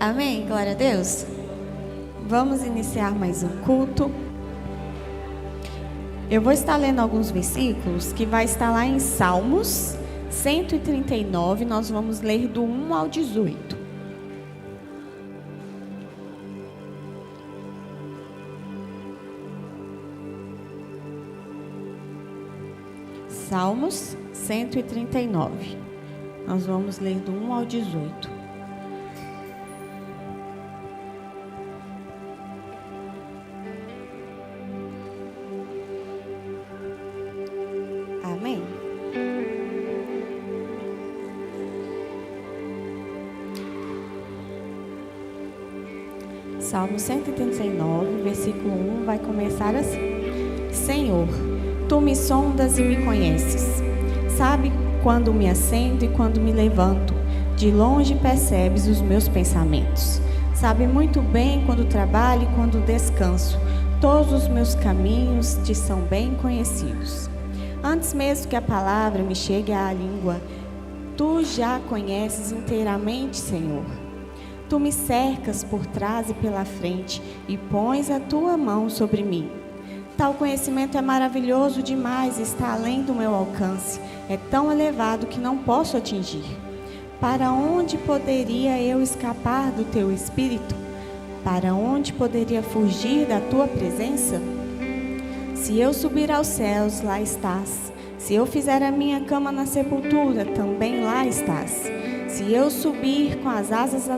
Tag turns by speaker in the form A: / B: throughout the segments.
A: Amém? Glória a Deus. Vamos iniciar mais um culto. Eu vou estar lendo alguns versículos que vai estar lá em Salmos 139. Nós vamos ler do 1 ao 18. Salmos 139. Nós vamos ler do 1 ao 18. Amém? Salmo 139, versículo 1, vai começar assim: Senhor, Tu me sondas e me conheces. Sabe quando me assento e quando me levanto. De longe percebes os meus pensamentos. Sabe muito bem quando trabalho e quando descanso. Todos os meus caminhos te são bem conhecidos. Antes mesmo que a palavra me chegue à língua, Tu já conheces inteiramente, Senhor. Tu me cercas por trás e pela frente e pões a Tua mão sobre mim. Tal conhecimento é maravilhoso demais, está além do meu alcance. É tão elevado que não posso atingir. Para onde poderia eu escapar do Teu Espírito? Para onde poderia fugir da Tua presença? Se eu subir aos céus, lá estás. Se eu fizer a minha cama na sepultura, também lá estás. Se eu subir com as asas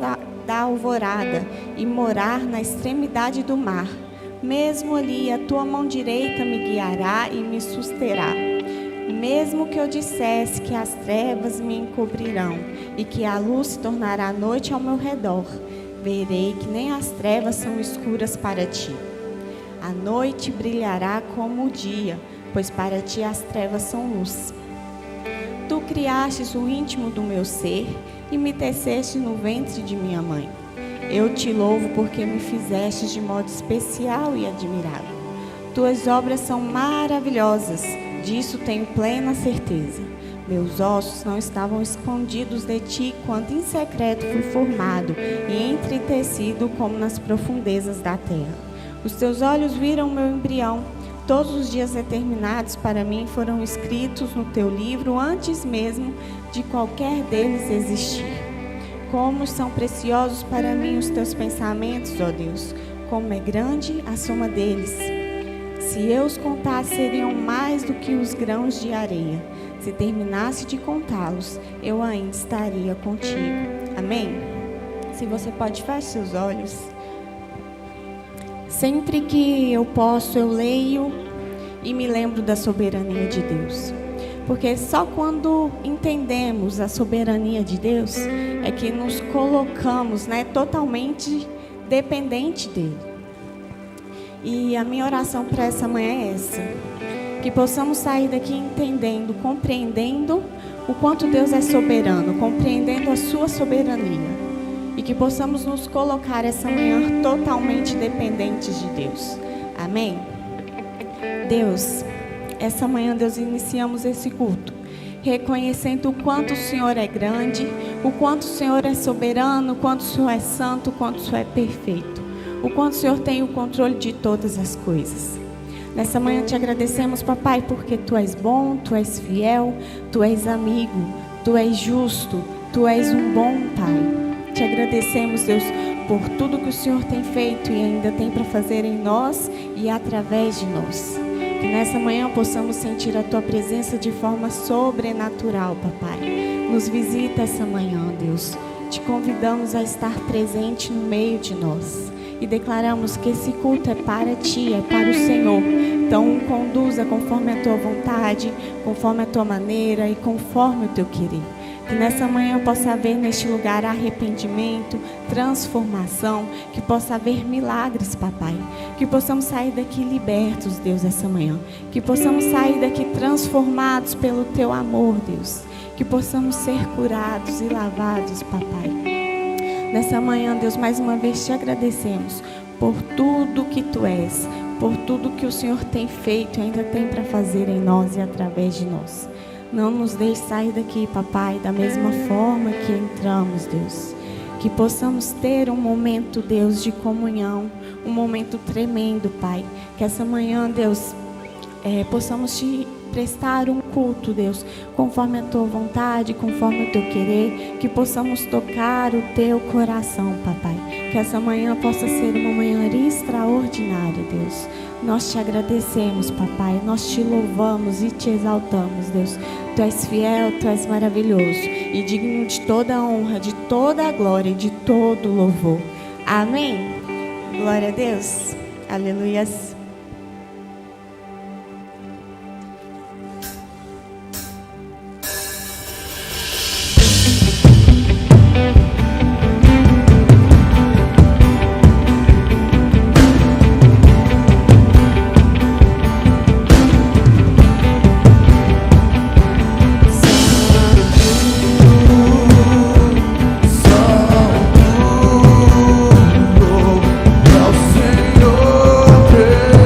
A: da alvorada e morar na extremidade do mar, mesmo ali a Tua mão direita me guiará e me susterá. Mesmo que eu dissesse que as trevas me encobrirão e que a luz se tornará noite ao meu redor, verei que nem as trevas são escuras para Ti. A noite brilhará como o dia, pois para Ti as trevas são luz. Tu criastes o íntimo do meu ser e me teceste no ventre de minha mãe. Eu Te louvo porque me fizestes de modo especial e admirável. Tuas obras são maravilhosas, disso tenho plena certeza. Meus ossos não estavam escondidos de Ti quando em secreto fui formado e entretecido como nas profundezas da terra. Os Teus olhos viram o meu embrião. Todos os dias determinados para mim foram escritos no Teu livro antes mesmo de qualquer deles existir. Como são preciosos para mim os Teus pensamentos, ó Deus, como é grande a soma deles. Se eu os contasse, seriam mais do que os grãos de areia. Se terminasse de contá-los, eu ainda estaria contigo. Amém? Se você pode, feche seus olhos. Sempre que eu posso, eu leio e me lembro da soberania de Deus. Porque só quando entendemos a soberania de Deus é que nos colocamos, totalmente dependente dele. E a minha oração para essa manhã é essa: que possamos sair daqui entendendo, compreendendo o quanto Deus é soberano, compreendendo a sua soberania. E que possamos nos colocar essa manhã totalmente dependentes de Deus. Amém? Deus, essa manhã, Deus, iniciamos esse culto reconhecendo o quanto o Senhor é grande, o quanto o Senhor é soberano, o quanto o Senhor é santo, o quanto o Senhor é perfeito, o quanto o Senhor tem o controle de todas as coisas. Nessa manhã te agradecemos, papai, porque Tu és bom, Tu és fiel, Tu és amigo, Tu és justo, Tu és um bom Pai. Te agradecemos, Deus, por tudo que o Senhor tem feito e ainda tem para fazer em nós e através de nós. Que nessa manhã possamos sentir a Tua presença de forma sobrenatural, papai. Nos visita essa manhã, Deus. Te convidamos a estar presente no meio de nós. E declaramos que esse culto é para Ti, é para o Senhor. Então, conduza conforme a Tua vontade, conforme a Tua maneira e conforme o Teu querer. Que nessa manhã possa haver neste lugar arrependimento, transformação, que possa haver milagres, papai. Que possamos sair daqui libertos, Deus, essa manhã. Que possamos sair daqui transformados pelo Teu amor, Deus. Que possamos ser curados e lavados, papai. Nessa manhã, Deus, mais uma vez te agradecemos por tudo que Tu és, por tudo que o Senhor tem feito e ainda tem para fazer em nós e através de nós. Não nos deixe sair daqui, papai, da mesma forma que entramos, Deus. Que possamos ter um momento, Deus, de comunhão, um momento tremendo, Pai. Que essa manhã, Deus, possamos te prestar um culto, Deus, conforme a tua vontade, conforme o teu querer, que possamos tocar o teu coração, papai. Que essa manhã possa ser uma manhã extraordinária, Deus. Nós te agradecemos, papai, nós te louvamos e te exaltamos, Deus. Tu és fiel, tu és maravilhoso e digno de toda a honra, de toda a glória e de todo o louvor. Amém? Glória a Deus. Aleluias.
B: Senhor,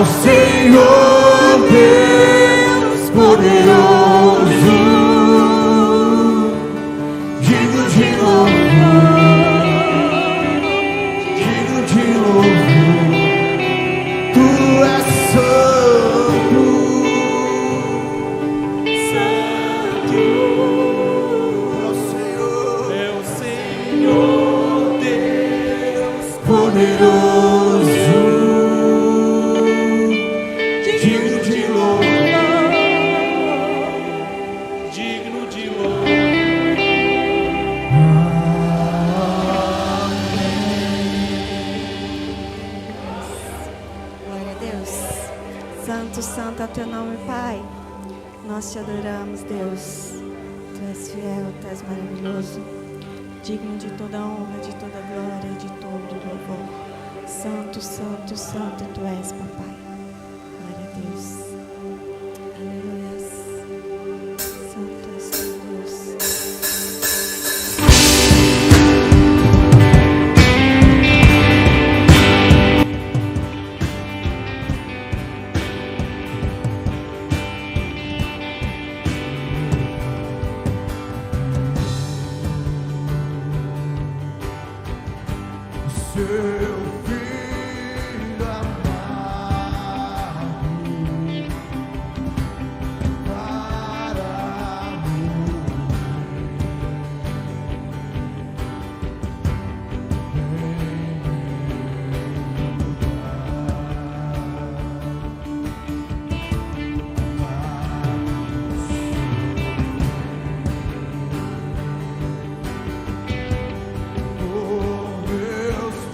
B: Senhor Deus poderoso, digno de louvor, digno de louvor. Tu és santo, santo. É o Senhor Deus poderoso, digno de louvor, digno de louvor.
A: Glória a Deus. Santo, santo é o teu nome, Pai. Nós te adoramos, Deus. Tu és fiel, tu és maravilhoso. Digno de toda honra, de toda glória, de todo louvor. Santo, santo, santo tu és, papai. Glória a Deus. Aleluia. Santo és tu, Deus.
B: Seu filho amado para meus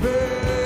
B: pecados.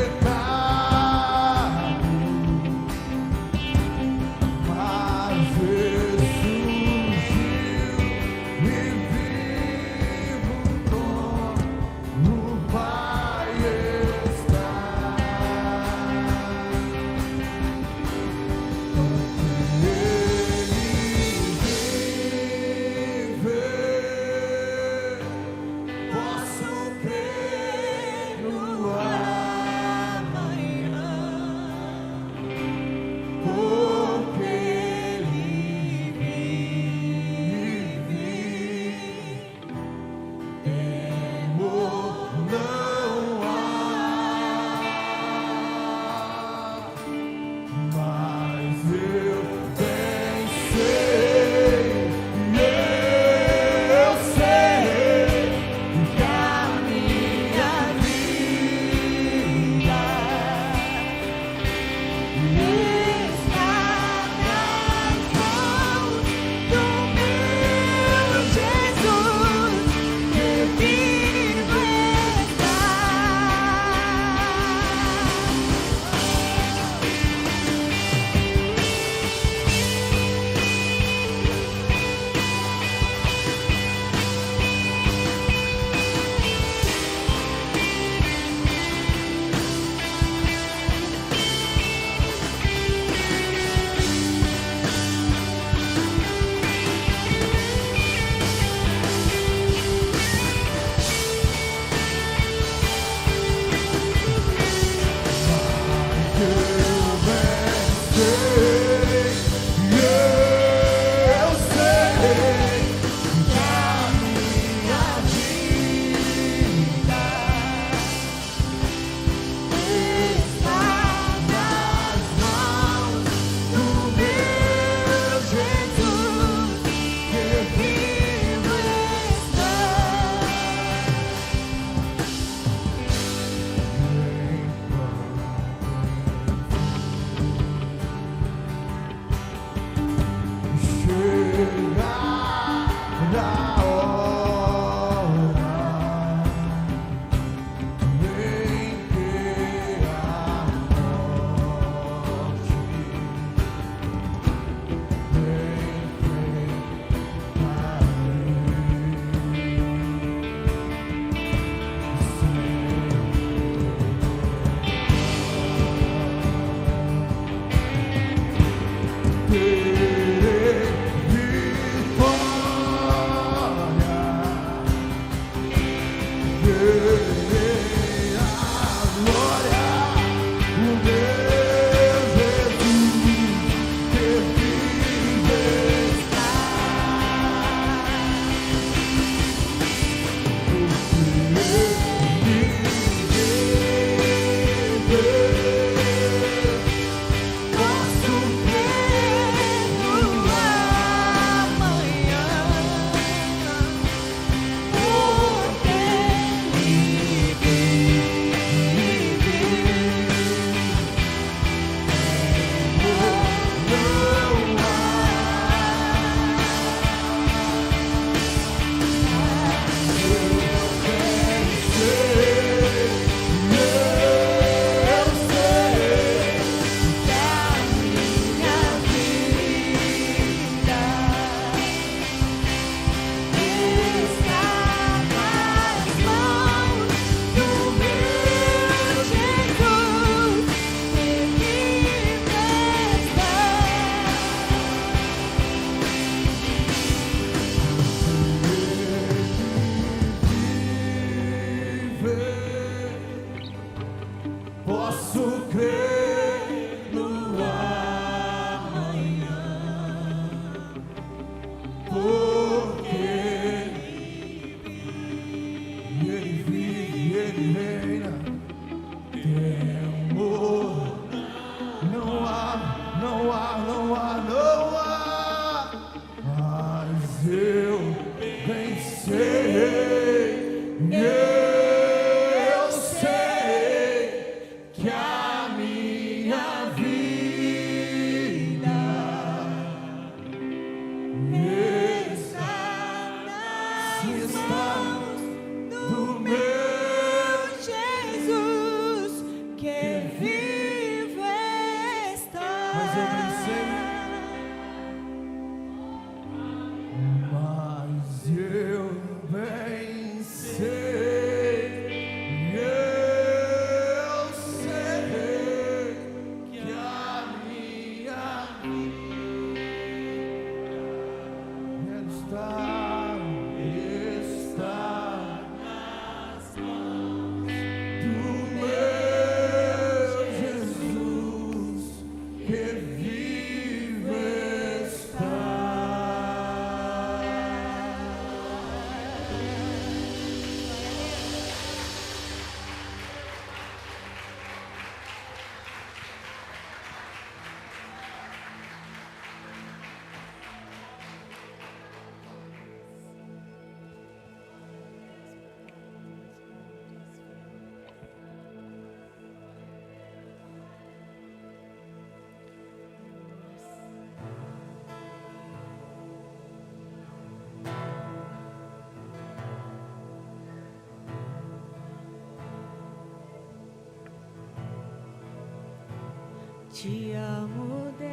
A: Te amo, Deus,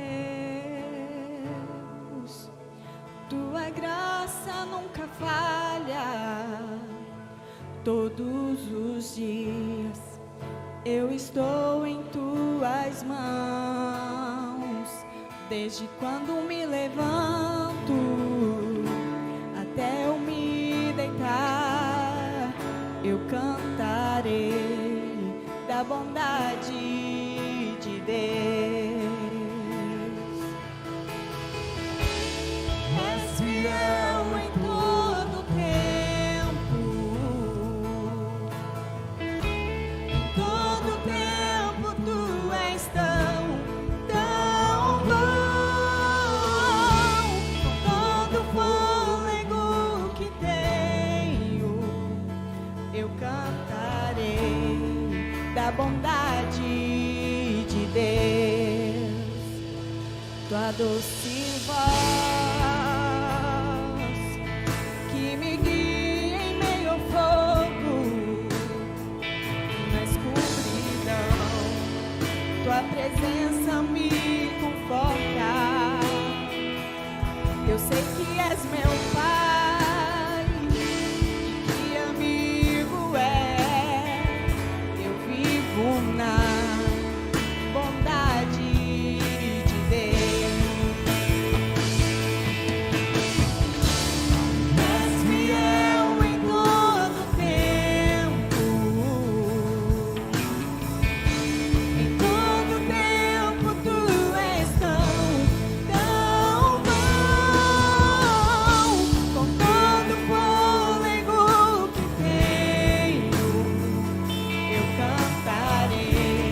A: tua graça nunca falha. Todos os dias eu estou em tuas mãos. Desde quando me levanto até eu me deitar, eu cantarei da bondade de Deus. És fiel em todo tempo, em todo tempo tu és tão bom. Com todo fôlego que tenho, eu cantarei da bondade de Deus. Tua doce voz que me guia em meio ao fogo, na escuridão, tua presença me conforta. Eu sei que és meu Pai e que amigo é. Eu vivo na bondade de Deus. És fiel em todo tempo, em todo tempo tu és tão bom. Com todo fôlego que tenho, eu cantarei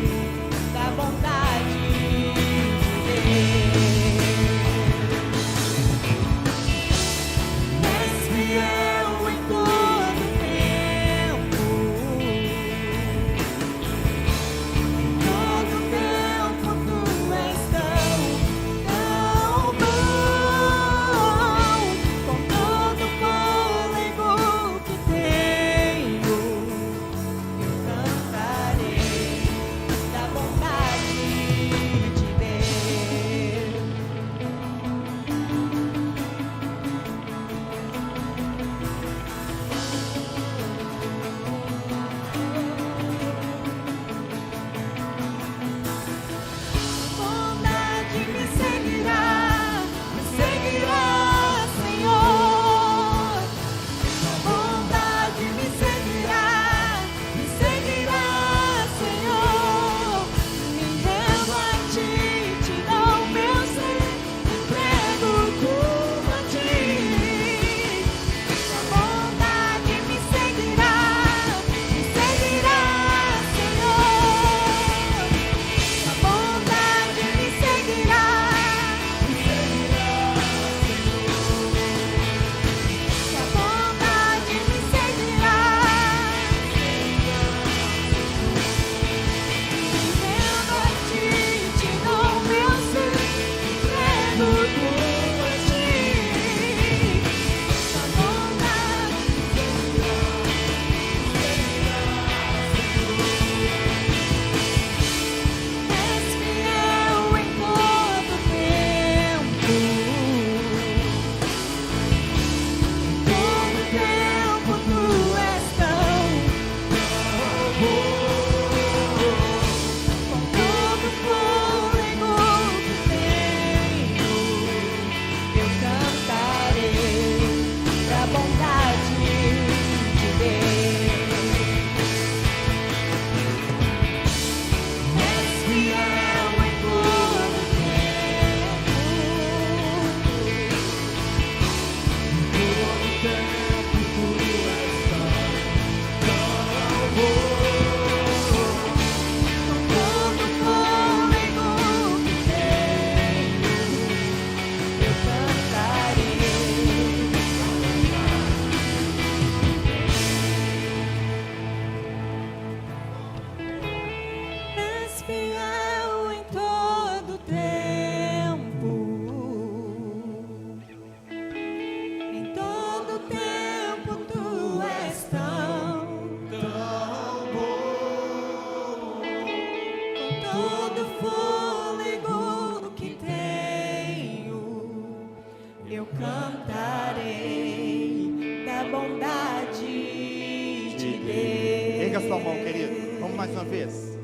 C: Vamos mais uma vez.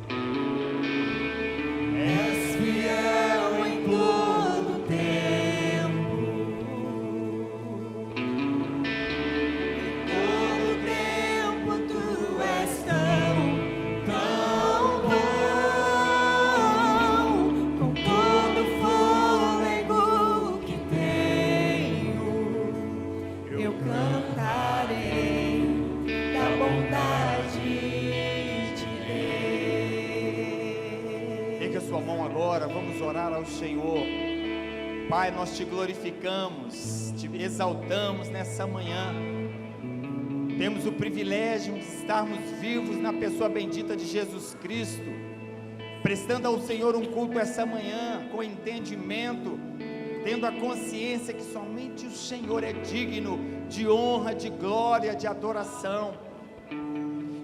B: És fiel em todo tempo. Todo tempo tu és tão bom. Com todo fôlego que tenho, eu cantarei da bondade de Deus.
C: Erga sua mão agora, vamos orar ao Senhor. Pai, nós te glorificamos, te exaltamos nessa manhã. Temos o privilégio de estarmos vivos na pessoa bendita de Jesus Cristo, prestando ao Senhor um culto essa manhã, com entendimento, tendo a consciência que somente o Senhor é digno de honra, de glória, de adoração.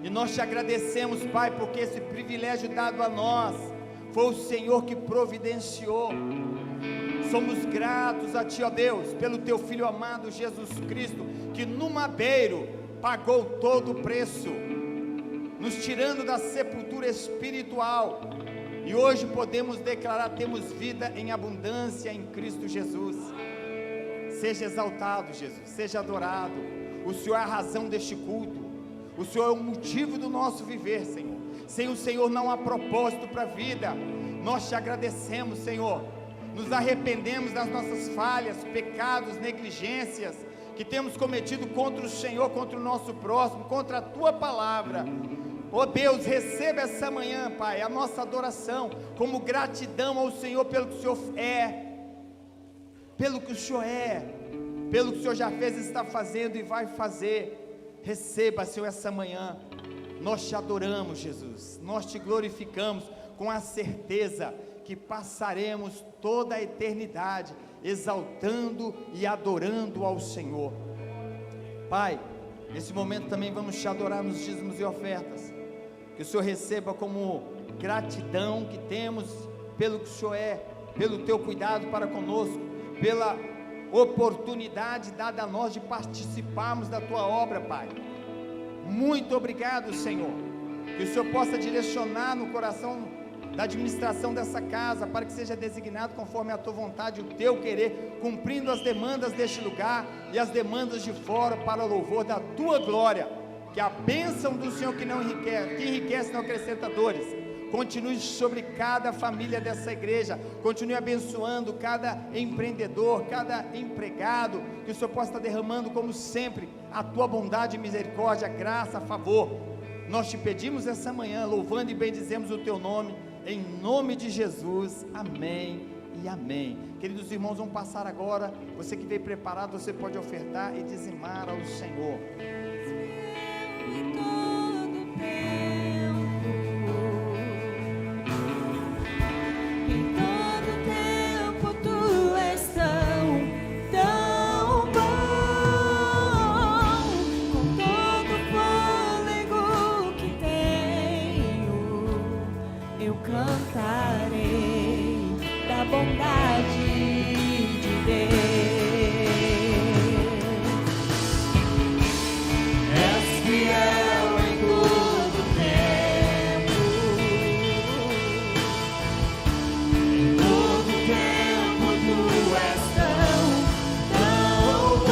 C: E nós te agradecemos, Pai, porque esse privilégio dado a nós, foi o Senhor que providenciou. Somos gratos a Ti, ó Deus, pelo Teu Filho amado Jesus Cristo, que no madeiro pagou todo o preço, nos tirando da sepultura espiritual, e hoje podemos declarar: temos vida em abundância em Cristo Jesus. Seja exaltado, Jesus, seja adorado. O Senhor é a razão deste culto, o Senhor é o motivo do nosso viver, Senhor. Sem o Senhor não há propósito para a vida. Nós te agradecemos, Senhor. Nos arrependemos das nossas falhas, pecados, negligências que temos cometido contra o Senhor, contra o nosso próximo, contra a Tua palavra. Ó Deus, receba essa manhã, Pai, a nossa adoração como gratidão ao Senhor pelo que o Senhor pelo que o Senhor pelo que o Senhor já fez, está fazendo e vai fazer. Receba, Senhor, essa manhã. Nós te adoramos, Jesus, nós te glorificamos com a certeza que passaremos toda a eternidade exaltando e adorando ao Senhor. Pai, nesse momento também vamos te adorar nos dízimos e ofertas, que o Senhor receba como gratidão que temos pelo que o Senhor é, pelo Teu cuidado para conosco, pela oportunidade dada a nós de participarmos da Tua obra, Pai. Muito obrigado, Senhor, que o Senhor possa direcionar no coração da administração dessa casa, para que seja designado conforme a Tua vontade, o Teu querer, cumprindo as demandas deste lugar e as demandas de fora, para o louvor da Tua glória. Que a bênção do Senhor que enriquece não acrescenta dores, continue sobre cada família dessa igreja, continue abençoando cada empreendedor, cada empregado, que o Senhor possa estar derramando como sempre a Tua bondade, misericórdia, graça, favor. Nós te pedimos essa manhã, louvando e bendizemos o Teu nome, em nome de Jesus, amém e amém. Queridos irmãos, vamos passar agora. Você que veio preparado, você pode ofertar e dizimar ao Senhor.
B: Em todo tempo tu és tão bom. Com todo fôlego que tenho, eu cantarei da bondade de Deus. És fiel em todo tempo. Em todo tempo tu és tão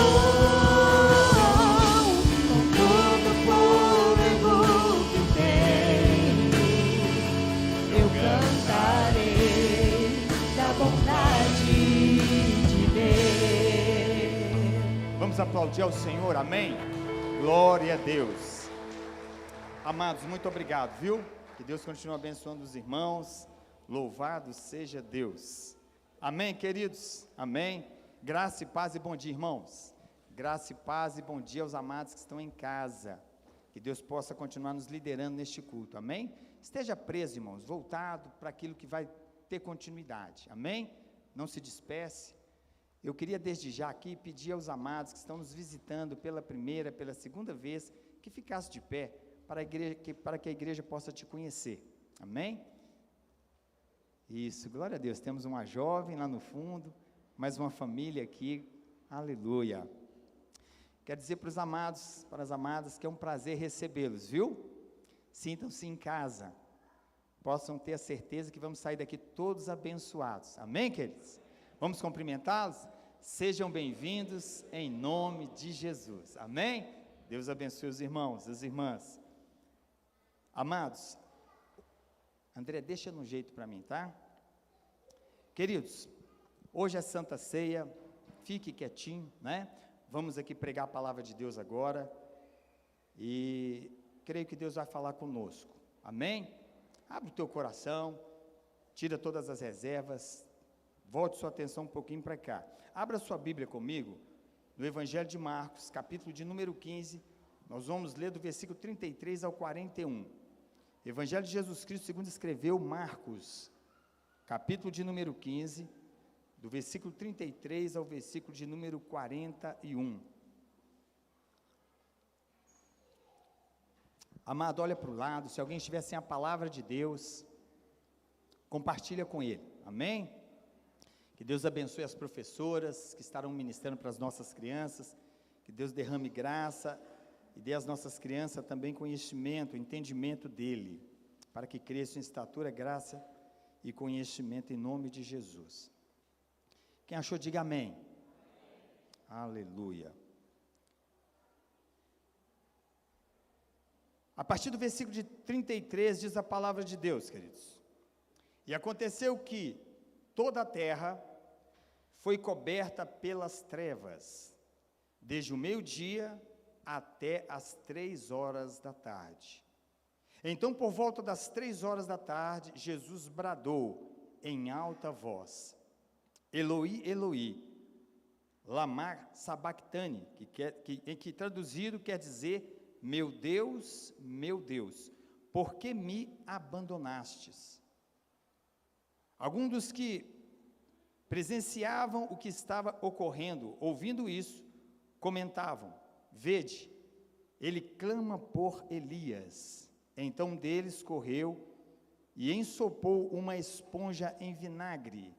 B: bom. Com todo fôlego que tenho, eu cantarei da bondade de Deus.
C: Vamos aplaudir ao Senhor, amém? Glória a Deus. Amados, muito obrigado, viu? Que Deus continue abençoando os irmãos. Louvado seja Deus. Amém, queridos? Amém. Graça e paz e bom dia, irmãos. Graça e paz e bom dia aos amados que estão em casa. Que Deus possa continuar nos liderando neste culto, amém? Esteja preso, irmãos, voltado para aquilo que vai ter continuidade, amém? Não se disperse. Eu queria desde já aqui pedir aos amados que estão nos visitando pela primeira, pela segunda vez, que ficasse de pé, para que a igreja possa te conhecer, amém? Isso, glória a Deus. Temos uma jovem lá no fundo, mais uma família aqui, aleluia. Quero dizer para os amados, para as amadas, que é um prazer recebê-los, viu? sintam-se em casa, possam ter a certeza que vamos sair daqui todos abençoados. Amém, queridos? Vamos cumprimentá-los? Sejam bem-vindos em nome de Jesus. Amém? Deus abençoe os irmãos, as irmãs. Amados, André, deixa no jeito para mim, tá? Queridos, hoje é Santa Ceia, fique quietinho, né? Vamos aqui pregar a palavra de Deus agora, e creio que Deus vai falar conosco, amém? Abre o teu coração, tira todas as reservas, volte sua atenção um pouquinho para cá. Abra sua Bíblia comigo, no Evangelho de Marcos, capítulo de número 15, nós vamos ler do versículo 33 ao 41. Evangelho de Jesus Cristo segundo escreveu Marcos, capítulo de número 15, do versículo 33 ao versículo de número 41. Amado, olha para o lado, se alguém estiver sem a palavra de Deus, compartilha com ele, amém? Que Deus abençoe as professoras que estarão ministrando para as nossas crianças, que Deus derrame graça e dê às nossas crianças também conhecimento, entendimento dele, para que cresçam em estatura, graça e conhecimento em nome de Jesus. Quem achou, diga amém. Amém. Aleluia. A partir do versículo de 33 diz a palavra de Deus, queridos. E aconteceu que toda a terra foi coberta pelas trevas, desde o meio-dia até as 3 horas da tarde. Então, por volta das 3 horas da tarde, Jesus bradou em alta voz: Eloi, Eloi, lama sabachthani, que traduzido quer dizer: meu Deus, por que me abandonastes? Alguns dos que presenciavam o que estava ocorrendo, ouvindo isso, comentavam: vede, ele clama por Elias. Então um deles correu e ensopou uma esponja em vinagre,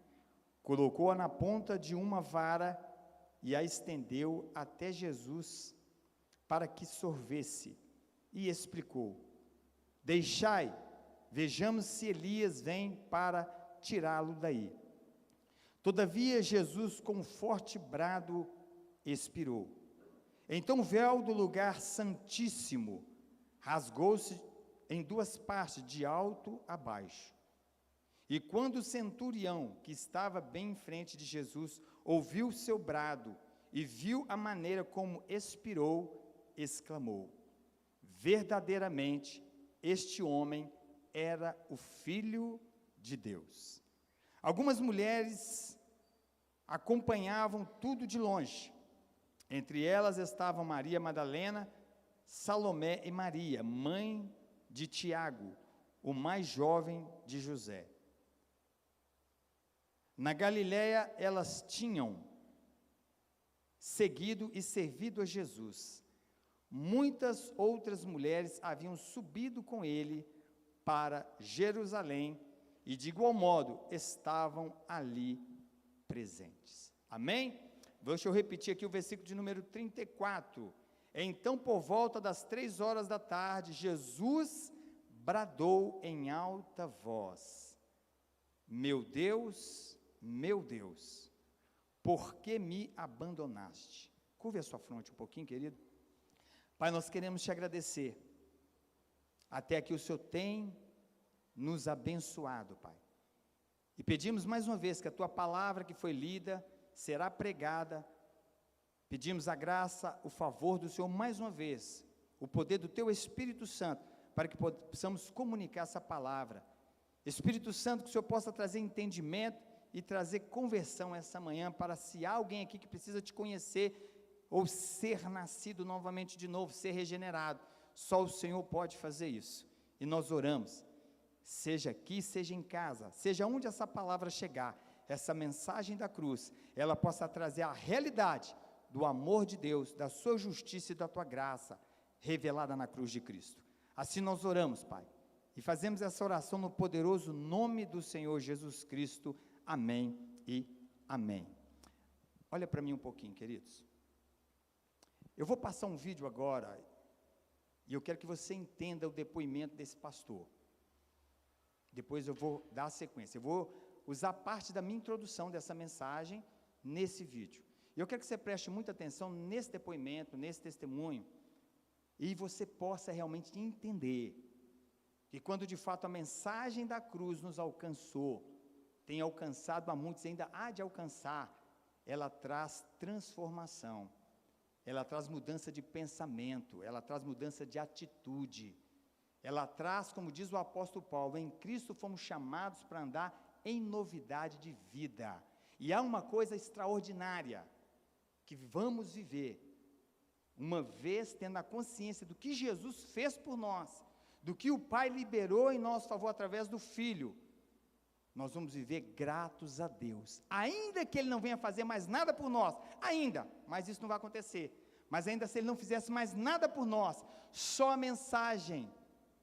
C: colocou-a na ponta de uma vara e a estendeu até Jesus para que sorvesse, e explicou: deixai, vejamos se Elias vem para tirá-lo daí. Todavia Jesus, com um forte brado, expirou. Então o véu do lugar santíssimo rasgou-se em 2 partes, de alto a baixo. E quando o centurião, que estava bem em frente de Jesus, ouviu seu brado e viu a maneira como expirou, exclamou: verdadeiramente este homem era o Filho de Deus. Algumas mulheres acompanhavam tudo de longe. Entre elas estavam Maria Madalena, Salomé e Maria, mãe de Tiago, o mais jovem de José. Na Galiléia elas tinham seguido e servido a Jesus. Muitas outras mulheres haviam subido com ele para Jerusalém e de igual modo estavam ali presentes. Amém? Deixa eu repetir aqui o versículo de número 34. Então, por volta das 3 horas da tarde, Jesus bradou em alta voz: meu Deus, por que me abandonaste? Curve a sua fronte um pouquinho, querido. Pai, nós queremos te agradecer. Até aqui o Senhor tem nos abençoado, Pai. E pedimos mais uma vez que a tua palavra que foi lida será pregada. Pedimos a graça, o favor do Senhor mais uma vez, o poder do teu Espírito Santo, para que possamos comunicar essa palavra. Espírito Santo, que o Senhor possa trazer entendimento e trazer conversão essa manhã, para se há alguém aqui que precisa te conhecer, ou ser nascido novamente de novo, ser regenerado, só o Senhor pode fazer isso. E nós oramos, seja aqui, seja em casa, seja onde essa palavra chegar, essa mensagem da cruz, ela possa trazer a realidade do amor de Deus, da sua justiça e da tua graça, revelada na cruz de Cristo. Assim nós oramos, Pai, e fazemos essa oração no poderoso nome do Senhor Jesus Cristo. Amém e amém. Olha para mim um pouquinho, queridos. Eu vou passar um vídeo agora, E eu quero que você entenda o depoimento desse pastor. Depois eu vou dar a sequência. Eu vou usar parte da minha introdução dessa mensagem nesse vídeo. E eu quero que você preste muita atenção nesse depoimento, nesse testemunho, e você possa realmente entender que quando de fato a mensagem da cruz nos alcançou, tem alcançado a muitos, ainda há de alcançar, ela traz transformação, ela traz mudança de pensamento, ela traz mudança de atitude, ela traz, como diz o apóstolo Paulo, em Cristo fomos chamados para andar em novidade de vida. E há uma coisa extraordinária que vamos viver, uma vez tendo a consciência do que Jesus fez por nós, do que o Pai liberou em nosso favor através do Filho, nós vamos viver gratos a Deus, ainda que Ele não venha fazer mais nada por nós, ainda, mas isso não vai acontecer, mas ainda se Ele não fizesse mais nada por nós, só a mensagem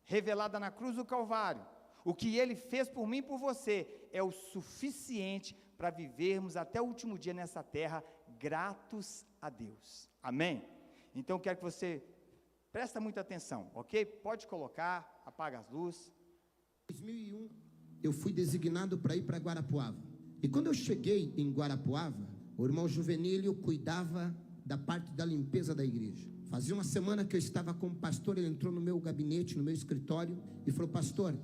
C: revelada na cruz do Calvário, o que Ele fez por mim e por você, é o suficiente para vivermos até o último dia nessa terra, gratos a Deus, amém? Então eu quero que você preste muita atenção, ok? Pode colocar, apaga as luzes.
D: Em 2001, eu fui designado para ir para Guarapuava, e quando eu cheguei em Guarapuava, o irmão Juvenílio cuidava da parte da limpeza da igreja. Fazia uma semana que eu estava como pastor, ele entrou no meu gabinete, no meu escritório, e falou: pastor,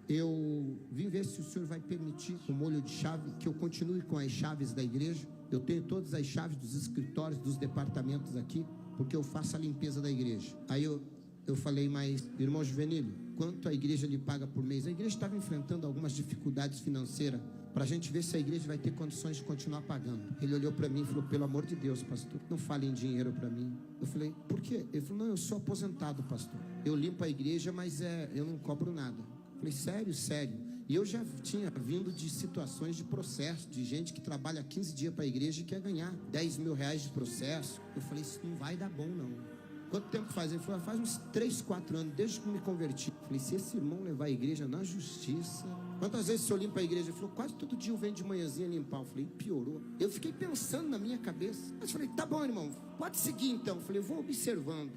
D: eu vim ver se o senhor vai permitir, com molho de chave, que eu continue com as chaves da igreja. Eu tenho todas as chaves dos escritórios, dos departamentos aqui, porque eu faço a limpeza da igreja. Aí eu falei: mas irmão Juvenílio, quanto a igreja lhe paga por mês? A igreja estava enfrentando algumas dificuldades financeiras, para a gente ver se a igreja vai ter condições de continuar pagando. Ele olhou para mim e falou: pelo amor de Deus, pastor, não fale em dinheiro para mim. Eu falei: por quê? Ele falou: não, eu sou aposentado, pastor, eu limpo a igreja, mas eu não cobro nada. Eu falei: sério? E eu já tinha vindo de situações de processo, de gente que trabalha 15 dias para a igreja e quer ganhar 10 mil reais de processo. Eu falei: isso não vai dar bom não. Quanto tempo faz? Ele falou: faz uns 3, 4 anos, desde que me converti. Eu falei: se esse irmão levar a igreja na justiça... Quantas vezes o senhor limpa a igreja? Ele falou: quase todo dia eu venho de manhãzinha limpar. Eu falei: piorou. Eu fiquei pensando na minha cabeça. Mas eu falei: tá bom, irmão, pode seguir então. Eu falei: eu vou observando,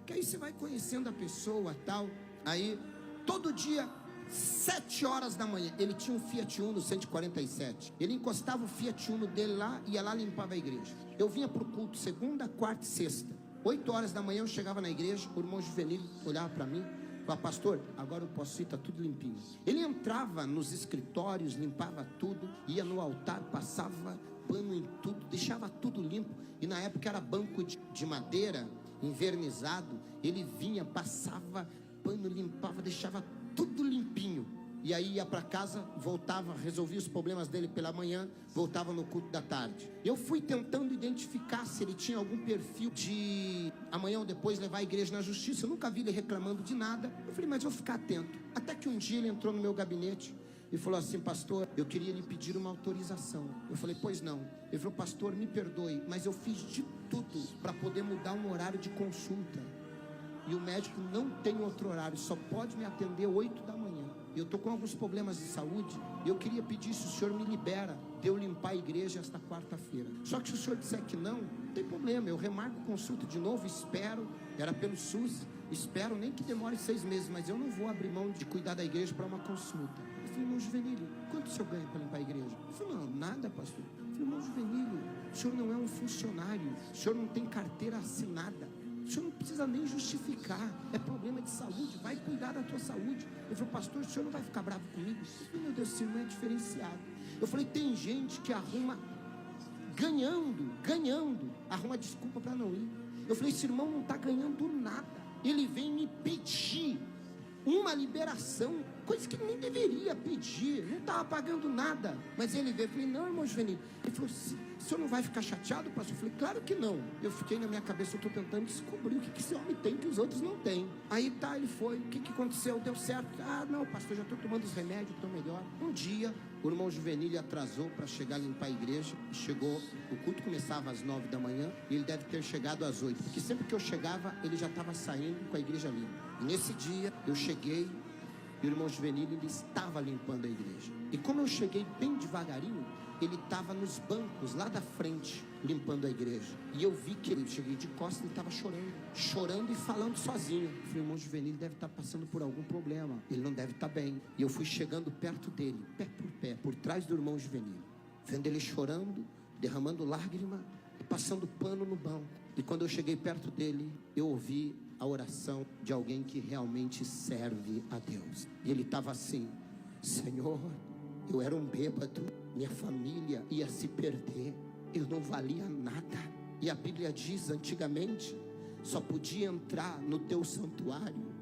D: que aí você vai conhecendo a pessoa tal. Aí, todo dia, 7 horas da manhã, ele tinha um Fiat Uno 147. Ele encostava o Fiat Uno dele lá, ia lá, limpava a igreja. Eu vinha para o culto segunda, quarta e sexta. 8 horas da manhã eu chegava na igreja, o irmão Juvenil olhava para mim, falava: pastor, agora eu posso ir, está tudo limpinho. Ele entrava nos escritórios, limpava tudo, ia no altar, passava pano em tudo, deixava tudo limpo. E na época era banco de madeira, envernizado. Ele vinha, passava pano, limpava, deixava tudo limpinho. E aí ia para casa, voltava, resolvia os problemas dele pela manhã, voltava no culto da tarde. Eu fui tentando identificar se ele tinha algum perfil de amanhã ou depois levar a igreja na justiça. Eu nunca vi ele reclamando de nada. Eu falei: mas vou ficar atento. Até que um dia ele entrou no meu gabinete e falou assim: pastor, eu queria lhe pedir uma autorização. Eu falei: pois não. Ele falou: pastor, me perdoe, mas eu fiz de tudo para poder mudar um horário de consulta, e o médico não tem outro horário, só pode me atender 8 da manhã. Eu estou com alguns problemas de saúde, e eu queria pedir se o senhor me libera de eu limpar a igreja esta quarta-feira. Só que se o senhor disser que não tem problema, eu remarco consulta de novo, espero, era pelo SUS, espero nem que demore 6 meses, mas eu não vou abrir mão de cuidar da igreja para uma consulta. Eu falei: irmão Juvenílio, quanto o senhor ganha para limpar a igreja? Ele falou: não, nada, pastor. Eu falei: irmão Juvenílio, o senhor não é um funcionário, o senhor não tem carteira assinada, o senhor não precisa nem justificar, é problema de saúde, vai cuidar da tua saúde. Ele falou: pastor, o senhor não vai ficar bravo comigo? Eu falei: meu Deus, esse irmão é diferenciado. Eu falei: tem gente que arruma, ganhando, arruma desculpa para não ir. Eu falei: esse irmão não está ganhando nada, ele vem me pedir uma liberação, coisa que ele nem deveria pedir, não estava pagando nada, mas ele veio. Eu falei: não, irmão Juvenil. Ele falou: o senhor não vai ficar chateado, pastor? Eu falei: claro que não. Eu fiquei na minha cabeça, eu estou tentando descobrir o que esse homem tem que os outros não têm. Aí tá, ele foi, o que aconteceu? Deu certo? Ah, não, pastor, já estou tomando os remédios, estou melhor. Um dia, o irmão Juvenil atrasou para chegar a limpar a igreja, chegou, o culto começava às 9 da manhã, e ele deve ter chegado às 8, porque sempre que eu chegava, ele já estava saindo com a igreja limpa. E nesse dia, eu cheguei, E o irmão Juvenílio, ele estava limpando a igreja. E como eu cheguei bem devagarinho, ele estava nos bancos lá da frente, limpando a igreja. E eu vi que ele, cheguei de costas, ele estava chorando e falando sozinho. Eu falei, o irmão Juvenílio deve estar passando por algum problema, ele não deve estar bem. E eu fui chegando perto dele, pé por pé, por trás do irmão Juvenílio, vendo ele chorando, derramando lágrima e passando pano no banco. E quando eu cheguei perto dele, eu ouvi a oração de alguém que realmente serve a Deus. E ele estava assim: Senhor, eu era um bêbado, minha família ia se perder, eu não valia nada. E a Bíblia diz, antigamente, só podia entrar no teu santuário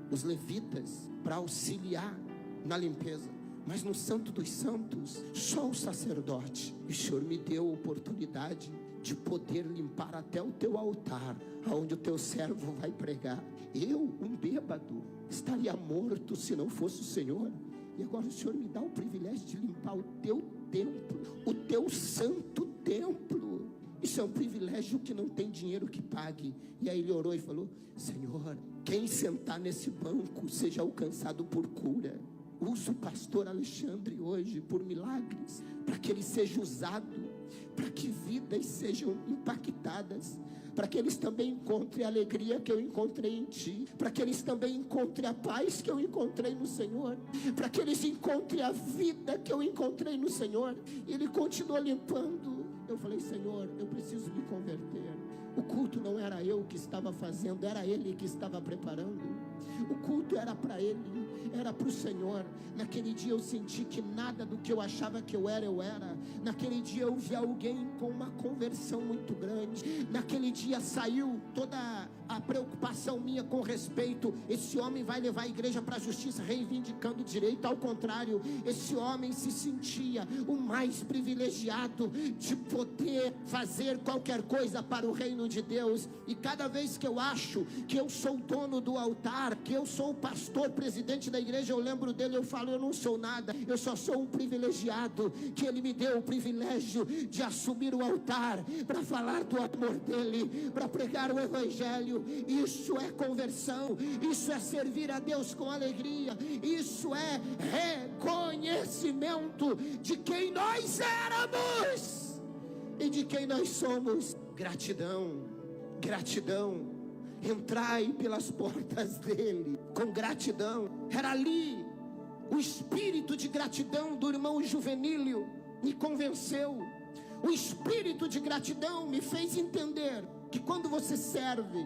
D: os levitas para auxiliar na limpeza, mas no Santo dos Santos, só o sacerdote. E o Senhor me deu a oportunidade de poder limpar até o teu altar, aonde o teu servo vai pregar. Eu, um bêbado, estaria morto se não fosse o Senhor. E agora o Senhor me dá o privilégio de limpar o teu templo, o teu santo templo. Isso é um privilégio que não tem dinheiro que pague. E aí ele orou e falou: Senhor, quem sentar nesse banco seja alcançado por cura. Usa o pastor Alexandre hoje por milagres, para que ele seja usado, para que vidas sejam impactadas, para que eles também encontrem a alegria que eu encontrei em ti, para que eles também encontrem a paz que eu encontrei no Senhor, para que eles encontrem a vida que eu encontrei no Senhor. E ele continuou limpando. Eu falei: Senhor, eu preciso me converter. O culto não era eu que estava fazendo, era ele que estava preparando. O culto era para ele, era para o Senhor. Naquele dia eu senti que nada do que eu achava que eu era. Naquele dia eu vi alguém com uma conversão muito grande. Naquele dia saiu toda a preocupação minha com respeito: esse homem vai levar a igreja para a justiça, reivindicando direito. Ao contrário, esse homem se sentia o mais privilegiado de poder fazer qualquer coisa para o reino de Deus. E cada vez que eu acho que eu sou dono do altar, que eu sou o pastor, presidente da igreja, eu lembro dele, eu falo: eu não sou nada, eu só sou um privilegiado, que ele me deu o privilégio de assumir o altar, para falar do amor dele, para pregar o evangelho. Isso é conversão, isso é servir a Deus com alegria, isso é reconhecimento de quem nós éramos e de quem nós somos. Gratidão, gratidão. Entrai pelas portas dele com gratidão. Era ali o espírito de gratidão do irmão Juvenílio me convenceu. O espírito de gratidão me fez entender que quando você serve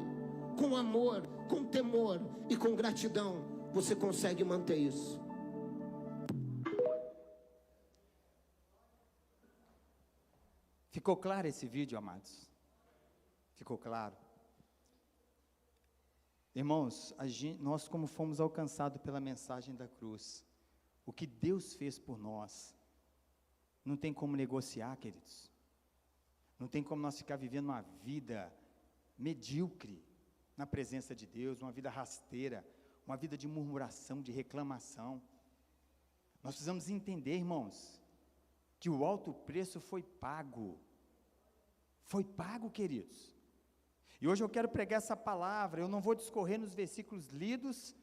D: com amor, com temor e com gratidão, você consegue manter isso.
C: Ficou claro esse vídeo, amados? Ficou claro? Irmãos, nós como fomos alcançados pela mensagem da cruz, o que Deus fez por nós, não tem como negociar, queridos. Não tem como nós ficar vivendo uma vida medíocre na presença de Deus, uma vida rasteira, uma vida de murmuração, de reclamação. Nós precisamos entender, irmãos, que o alto preço foi pago. Foi pago, queridos. E hoje eu quero pregar essa palavra. Eu não vou discorrer nos versículos lidos,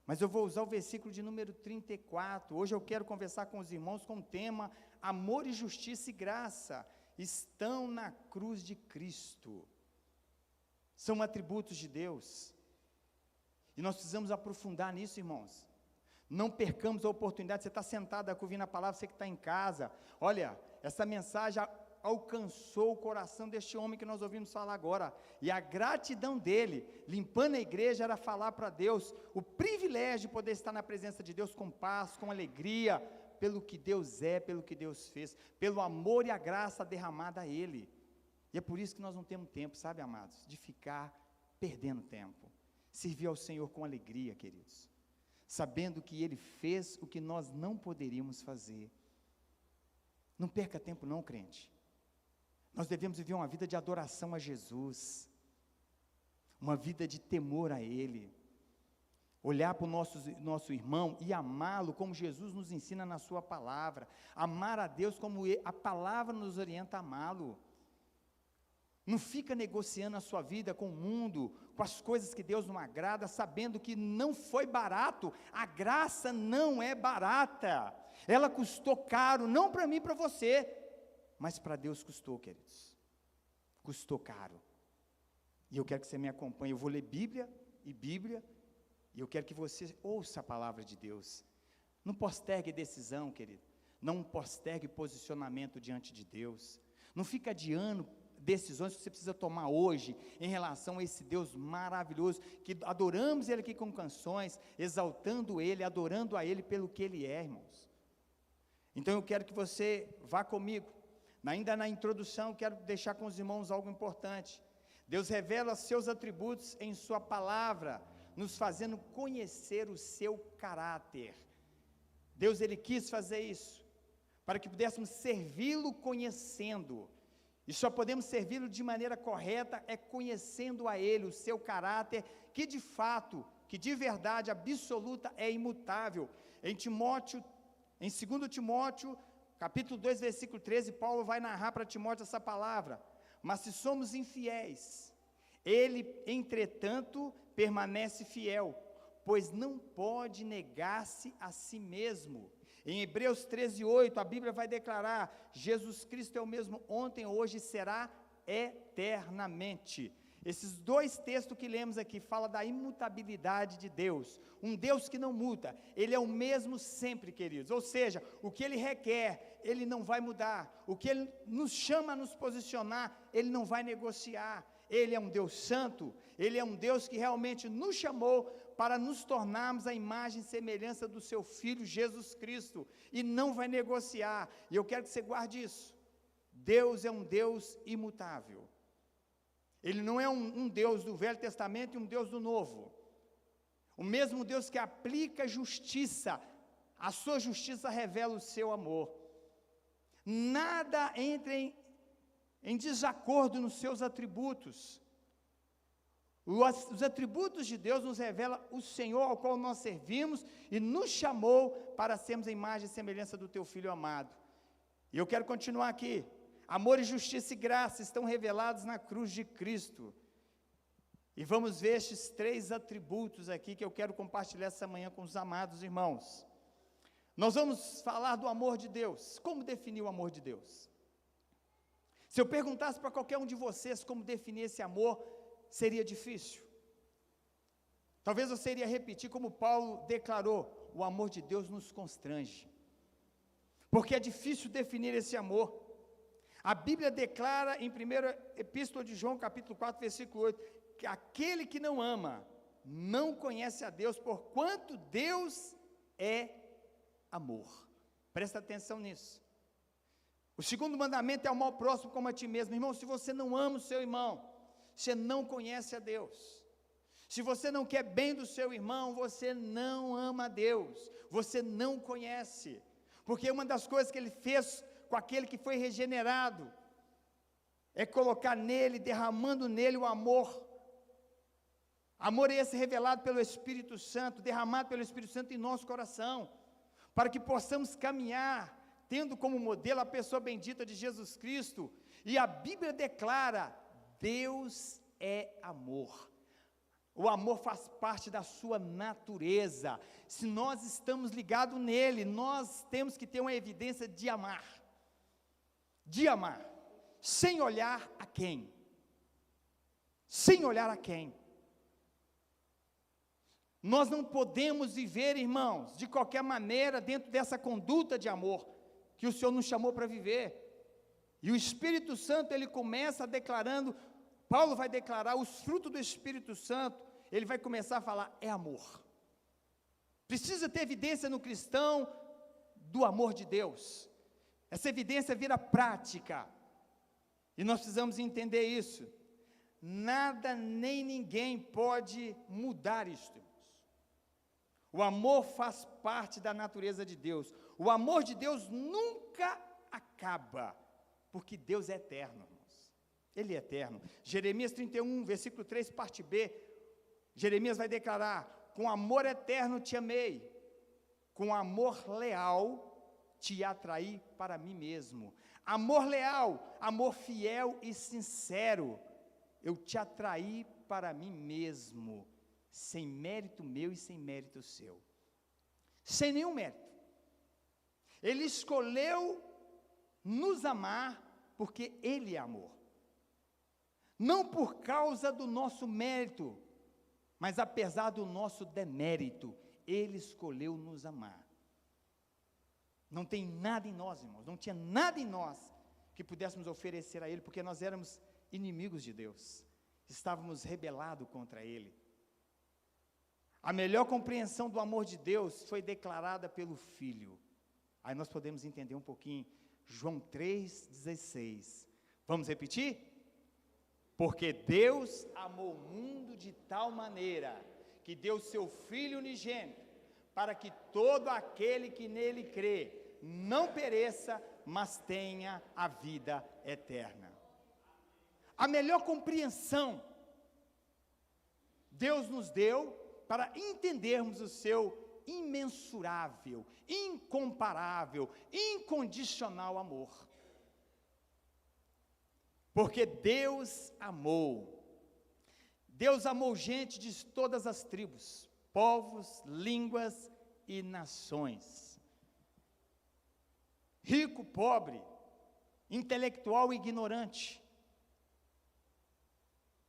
C: mas eu vou usar o versículo de número 34. Hoje eu quero conversar com os irmãos com o tema: amor e justiça e graça estão na cruz de Cristo. São atributos de Deus. E nós precisamos aprofundar nisso, irmãos. Não percamos a oportunidade. Você está sentado aqui ouvindo a palavra, você que está em casa. Olha, essa mensagem alcançou o coração deste homem que nós ouvimos falar agora, e a gratidão dele, limpando a igreja, era falar para Deus o privilégio de poder estar na presença de Deus com paz, com alegria, pelo que Deus é, pelo que Deus fez, pelo amor e a graça derramada a ele. E é por isso que nós não temos tempo, sabe, amados, de ficar perdendo tempo. Servir ao Senhor com alegria, queridos, sabendo que ele fez o que nós não poderíamos fazer. Não perca tempo não, crente. Nós devemos viver uma vida de adoração a Jesus, uma vida de temor a Ele, olhar para o nosso irmão e amá-lo como Jesus nos ensina na sua palavra, amar a Deus como a palavra nos orienta a amá-lo. Não fica negociando a sua vida com o mundo, com as coisas que Deus não agrada, sabendo que não foi barato. A graça não é barata, ela custou caro, não para mim e para você, mas para Deus custou, queridos, custou caro. E eu quero que você me acompanhe, eu vou ler Bíblia, e eu quero que você ouça a palavra de Deus. Não postergue decisão, querido, não postergue posicionamento diante de Deus, não fica adiando decisões que você precisa tomar hoje, em relação a esse Deus maravilhoso, que adoramos Ele aqui com canções, exaltando Ele, adorando a Ele pelo que Ele é, irmãos. Então eu quero que você vá comigo, ainda na introdução, quero deixar com os irmãos algo importante. Deus revela seus atributos em sua palavra, nos fazendo conhecer o seu caráter. Deus, Ele quis fazer isso, para que pudéssemos servi-lo conhecendo, e só podemos servi-lo de maneira correta, conhecendo a Ele, o seu caráter, que de fato, que de verdade absoluta é imutável. Em 2 Timóteo, capítulo 2, versículo 13, Paulo vai narrar para Timóteo essa palavra: mas se somos infiéis, Ele, entretanto, permanece fiel, pois não pode negar-se a si mesmo. Em Hebreus 13:8, a Bíblia vai declarar: Jesus Cristo é o mesmo ontem, hoje e será eternamente. Esses dois textos que lemos aqui falam da imutabilidade de Deus, um Deus que não muta, Ele é o mesmo sempre, queridos, ou seja, o que Ele requer, Ele não vai mudar, o que Ele nos chama a nos posicionar, Ele não vai negociar. Ele é um Deus santo, Ele é um Deus que realmente nos chamou para nos tornarmos a imagem e semelhança do seu Filho Jesus Cristo, e não vai negociar. E eu quero que você guarde isso. Deus é um Deus imutável. Ele não é um Deus do Velho Testamento e um Deus do Novo. O mesmo Deus que aplica justiça, a sua justiça revela o seu amor. Nada entra em desacordo nos seus atributos. Os atributos de Deus nos revelam o Senhor ao qual nós servimos e nos chamou para sermos a imagem e semelhança do teu Filho amado. E eu quero continuar aqui. Amor e justiça e graça estão revelados na cruz de Cristo. E vamos ver estes 3 atributos aqui que eu quero compartilhar essa manhã com os amados irmãos. Nós vamos falar do amor de Deus. Como definir o amor de Deus? Se eu perguntasse para qualquer um de vocês como definir esse amor, seria difícil. Talvez você iria repetir como Paulo declarou: o amor de Deus nos constrange, porque é difícil definir esse amor. A Bíblia declara em 1ª Epístola de João, capítulo 4, versículo 8, que aquele que não ama, não conhece a Deus, porquanto Deus é amor. Presta atenção nisso. O 2º mandamento é amar o próximo como a ti mesmo. Irmão, se você não ama o seu irmão, você não conhece a Deus. Se você não quer bem do seu irmão, você não ama a Deus, você não conhece. Porque uma das coisas que Ele fez com aquele que foi regenerado é colocar nele, derramando nele o amor. Amor esse revelado pelo Espírito Santo, derramado pelo Espírito Santo em nosso coração, para que possamos caminhar, tendo como modelo a pessoa bendita de Jesus Cristo. E a Bíblia declara: Deus é amor. O amor faz parte da sua natureza. Se nós estamos ligados nele, nós temos que ter uma evidência de amar. De amar, sem olhar a quem. Sem olhar a quem. Nós não podemos viver, irmãos, de qualquer maneira, dentro dessa conduta de amor que o Senhor nos chamou para viver. E o Espírito Santo, ele começa declarando, Paulo vai declarar os frutos do Espírito Santo, ele vai começar a falar: é amor. Precisa ter evidência no cristão do amor de Deus. Essa evidência vira prática, e nós precisamos entender isso. Nada nem ninguém pode mudar isto, irmãos. O amor faz parte da natureza de Deus. O amor de Deus nunca acaba, porque Deus é eterno, irmãos. Ele é eterno. Jeremias 31, versículo 3, parte B, Jeremias vai declarar: com amor eterno te amei, com amor leal te atraí para mim mesmo. Amor leal, amor fiel e sincero, eu te atraí para mim mesmo, sem mérito meu e sem mérito seu. Sem nenhum mérito. Ele escolheu nos amar porque Ele é amor. Não por causa do nosso mérito, mas apesar do nosso demérito, Ele escolheu nos amar. Não tem nada em nós, irmãos, não tinha nada em nós que pudéssemos oferecer a Ele, porque nós éramos inimigos de Deus, estávamos rebelados contra Ele. A melhor compreensão do amor de Deus foi declarada pelo Filho. Aí nós podemos entender um pouquinho, João 3,16. Vamos repetir? Porque Deus amou o mundo de tal maneira, que deu seu Filho unigênito, para que todo aquele que nele crê, não pereça, mas tenha a vida eterna. A melhor compreensão Deus nos deu para entendermos o seu imensurável, incomparável, incondicional amor. Porque Deus amou gente de todas as tribos, povos, línguas e nações. Rico, pobre, intelectual e ignorante,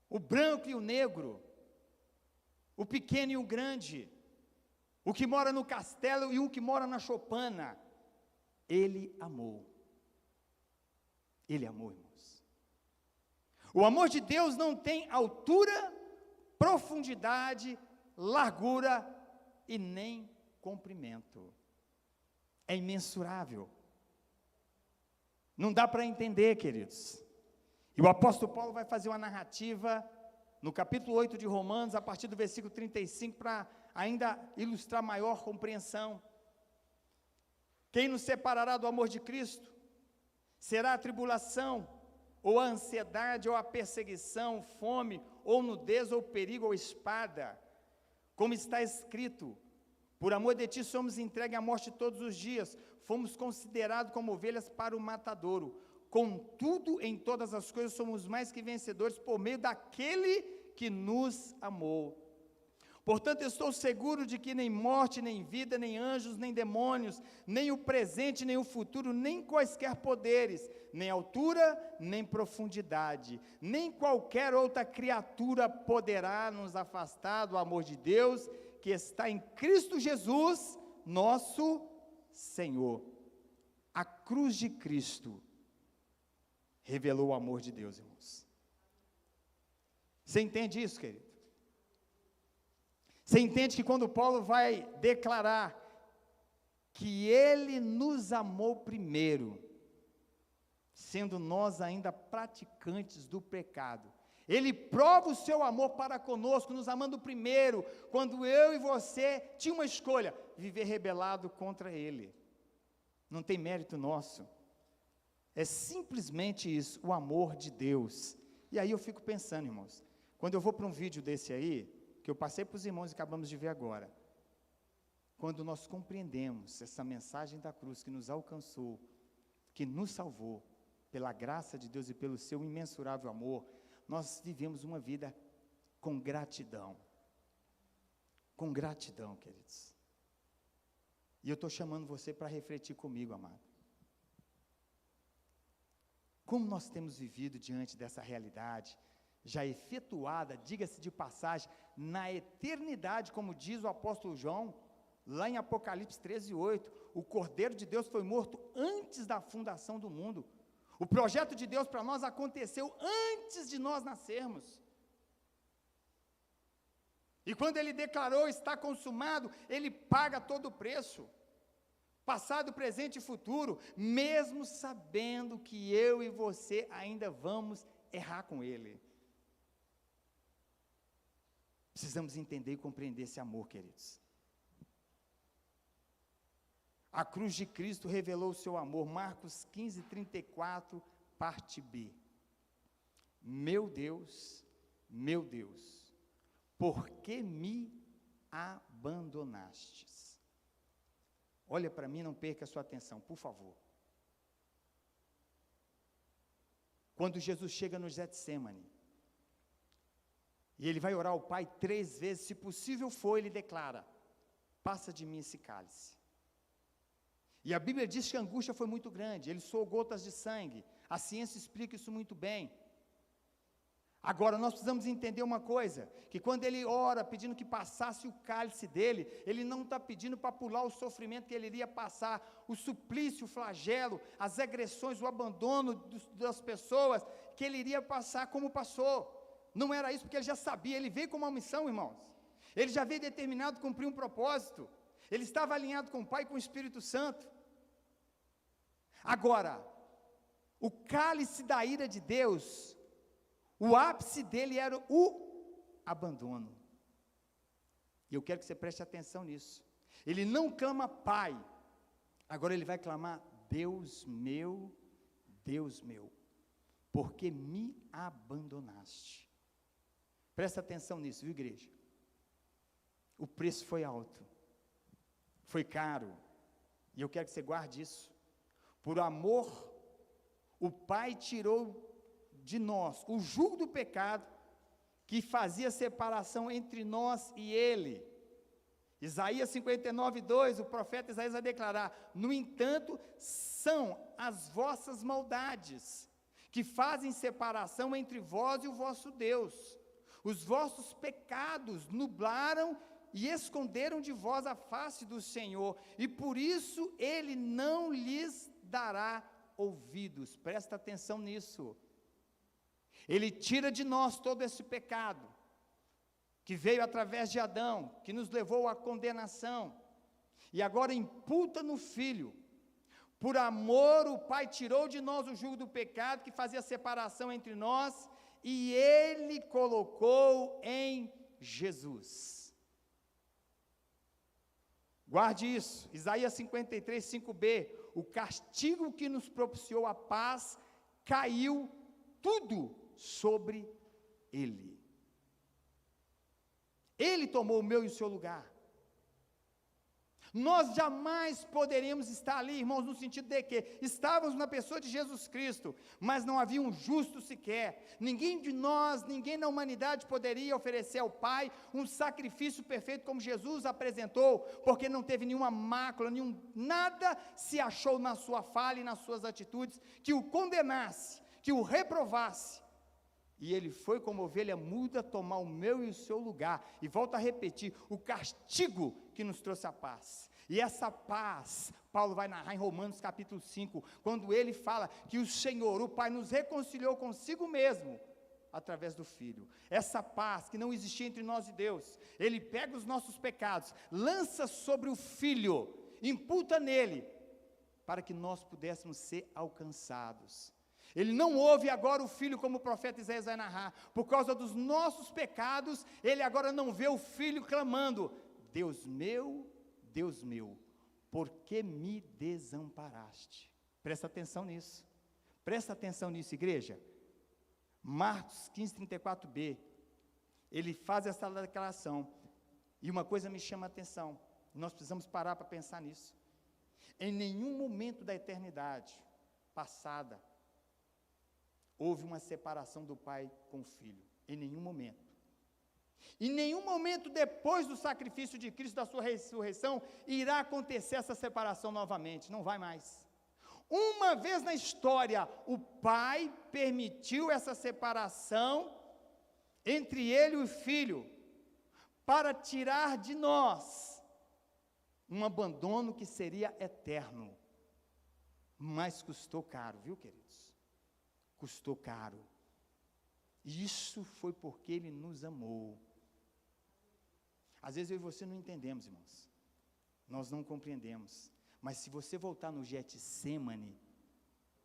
C: o branco e o negro, o pequeno e o grande, o que mora no castelo e o que mora na choupana. Ele amou. Ele amou, irmãos. O amor de Deus não tem altura, profundidade, largura e nem comprimento. É imensurável. Não dá para entender, queridos. E o apóstolo Paulo vai fazer uma narrativa no capítulo 8 de Romanos, a partir do versículo 35, para ainda ilustrar maior compreensão. Quem nos separará do amor de Cristo? Será a tribulação, ou a ansiedade, ou a perseguição, fome, ou nudez, ou perigo, ou espada? Como está escrito, por amor de ti somos entregues à morte todos os dias, fomos considerados como ovelhas para o matadouro. Contudo, em todas as coisas somos mais que vencedores por meio daquele que nos amou. Portanto, estou seguro de que nem morte, nem vida, nem anjos, nem demônios, nem o presente, nem o futuro, nem quaisquer poderes, nem altura, nem profundidade, nem qualquer outra criatura poderá nos afastar do amor de Deus, que está em Cristo Jesus, nosso Senhor. A cruz de Cristo revelou o amor de Deus, irmãos. Você entende isso, querido? Você entende que quando Paulo vai declarar que Ele nos amou primeiro, sendo nós ainda praticantes do pecado, Ele prova o seu amor para conosco, nos amando primeiro, quando eu e você tinha uma escolha, viver rebelado contra Ele. Não tem mérito nosso. É simplesmente isso, o amor de Deus. E aí eu fico pensando, irmãos, quando eu vou para um vídeo desse aí, que eu passei para os irmãos e acabamos de ver agora, quando nós compreendemos essa mensagem da cruz que nos alcançou, que nos salvou, pela graça de Deus e pelo seu imensurável amor, nós vivemos uma vida com gratidão. Com gratidão, queridos. E eu estou chamando você para refletir comigo, amado. Como nós temos vivido diante dessa realidade, já efetuada, diga-se de passagem, na eternidade, como diz o apóstolo João, lá em Apocalipse 13:8, o Cordeiro de Deus foi morto antes da fundação do mundo. O projeto de Deus para nós aconteceu antes de nós nascermos. E quando Ele declarou, está consumado, Ele paga todo o preço. Passado, presente e futuro, mesmo sabendo que eu e você ainda vamos errar com Ele. Precisamos entender e compreender esse amor, queridos. A cruz de Cristo revelou o seu amor. Marcos 15:34, parte B. Meu Deus, por que me abandonastes? Olha para mim, não perca a sua atenção, por favor. Quando Jesus chega no Getsemane, E ele vai orar ao Pai 3 vezes, se possível for, ele declara: passa de mim esse cálice. E a Bíblia diz que a angústia foi muito grande, ele suou gotas de sangue, a ciência explica isso muito bem. Agora, nós precisamos entender uma coisa, que quando ele ora pedindo que passasse o cálice dele, ele não está pedindo para pular o sofrimento que ele iria passar, o suplício, o flagelo, as agressões, o abandono das pessoas, que ele iria passar como passou. Não era isso, porque ele já sabia, ele veio com uma missão, irmãos. Ele já veio determinado a cumprir um propósito. Ele estava alinhado com o Pai e com o Espírito Santo. Agora, o cálice da ira de Deus, o ápice dele era o abandono. E eu quero que você preste atenção nisso. Ele não clama Pai, agora ele vai clamar: Deus meu, por que me abandonaste? Presta atenção nisso, viu, igreja? O preço foi alto, foi caro, e eu quero que você guarde isso. Por amor, o Pai tirou de nós o jugo do pecado, que fazia separação entre nós e Ele. Isaías 59:2, o profeta Isaías vai declarar: no entanto, são as vossas maldades, que fazem separação entre vós e o vosso Deus. Os vossos pecados nublaram e esconderam de vós a face do Senhor, e por isso Ele não lhes dará ouvidos. Presta atenção nisso. Ele tira de nós todo esse pecado, que veio através de Adão, que nos levou à condenação, e agora imputa no Filho. Por amor, o Pai tirou de nós o jugo do pecado, que fazia separação entre nós, e Ele colocou em Jesus. Guarde isso, Isaías 53, 5b, o castigo que nos propiciou a paz, caiu tudo sobre Ele. Ele tomou o meu e o seu lugar. Nós jamais poderíamos estar ali, irmãos, no sentido de que estávamos na pessoa de Jesus Cristo, mas não havia um justo sequer. Ninguém de nós, ninguém na humanidade poderia oferecer ao Pai um sacrifício perfeito como Jesus apresentou, porque não teve nenhuma mácula, nada se achou na sua fala e nas suas atitudes que o condenasse, que o reprovasse. E Ele foi como ovelha muda tomar o meu e o seu lugar. E volto a repetir, o castigo que nos trouxe a paz. E essa paz, Paulo vai narrar em Romanos capítulo 5, quando ele fala que o Senhor, o Pai, nos reconciliou consigo mesmo, através do Filho. Essa paz que não existia entre nós e Deus, Ele pega os nossos pecados, lança sobre o Filho, imputa nele, para que nós pudéssemos ser alcançados. Ele não ouve agora o Filho, como o profeta Isaías vai narrar, por causa dos nossos pecados, ele agora não vê o Filho clamando: Deus meu, por que me desamparaste? Presta atenção nisso, igreja. Marcos 15:34b, ele faz essa declaração, e uma coisa me chama a atenção, nós precisamos parar para pensar nisso. Em nenhum momento da eternidade passada, houve uma separação do Pai com o Filho, em nenhum momento. Em nenhum momento depois do sacrifício de Cristo, da sua ressurreição, irá acontecer essa separação novamente, não vai mais. Uma vez na história, o Pai permitiu essa separação entre Ele e o Filho, para tirar de nós um abandono que seria eterno, mas custou caro, viu, queridos? Custou caro. Isso foi porque Ele nos amou. Às vezes eu e você não entendemos, irmãos. Nós não compreendemos. Mas se você voltar no Getsêmani,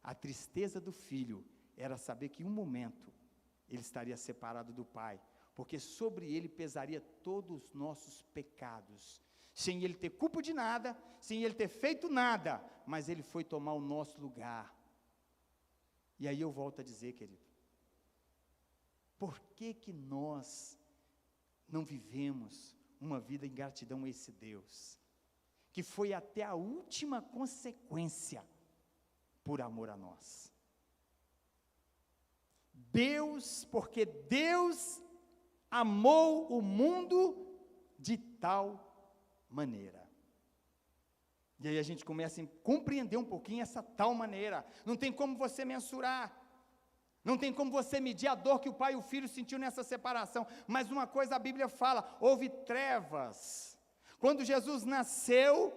C: a tristeza do Filho era saber que em um momento Ele estaria separado do Pai, porque sobre Ele pesaria todos os nossos pecados, sem Ele ter culpa de nada, sem Ele ter feito nada, mas Ele foi tomar o nosso lugar. E aí eu volto a dizer, querido, por que nós não vivemos uma vida em gratidão a esse Deus, que foi até a última consequência por amor a nós? Deus, porque Deus amou o mundo de tal maneira. E aí a gente começa a compreender um pouquinho essa tal maneira. Não tem como você mensurar. Não tem como você medir a dor que o pai e o filho sentiu nessa separação. Mas uma coisa a Bíblia fala, houve trevas. Quando Jesus nasceu,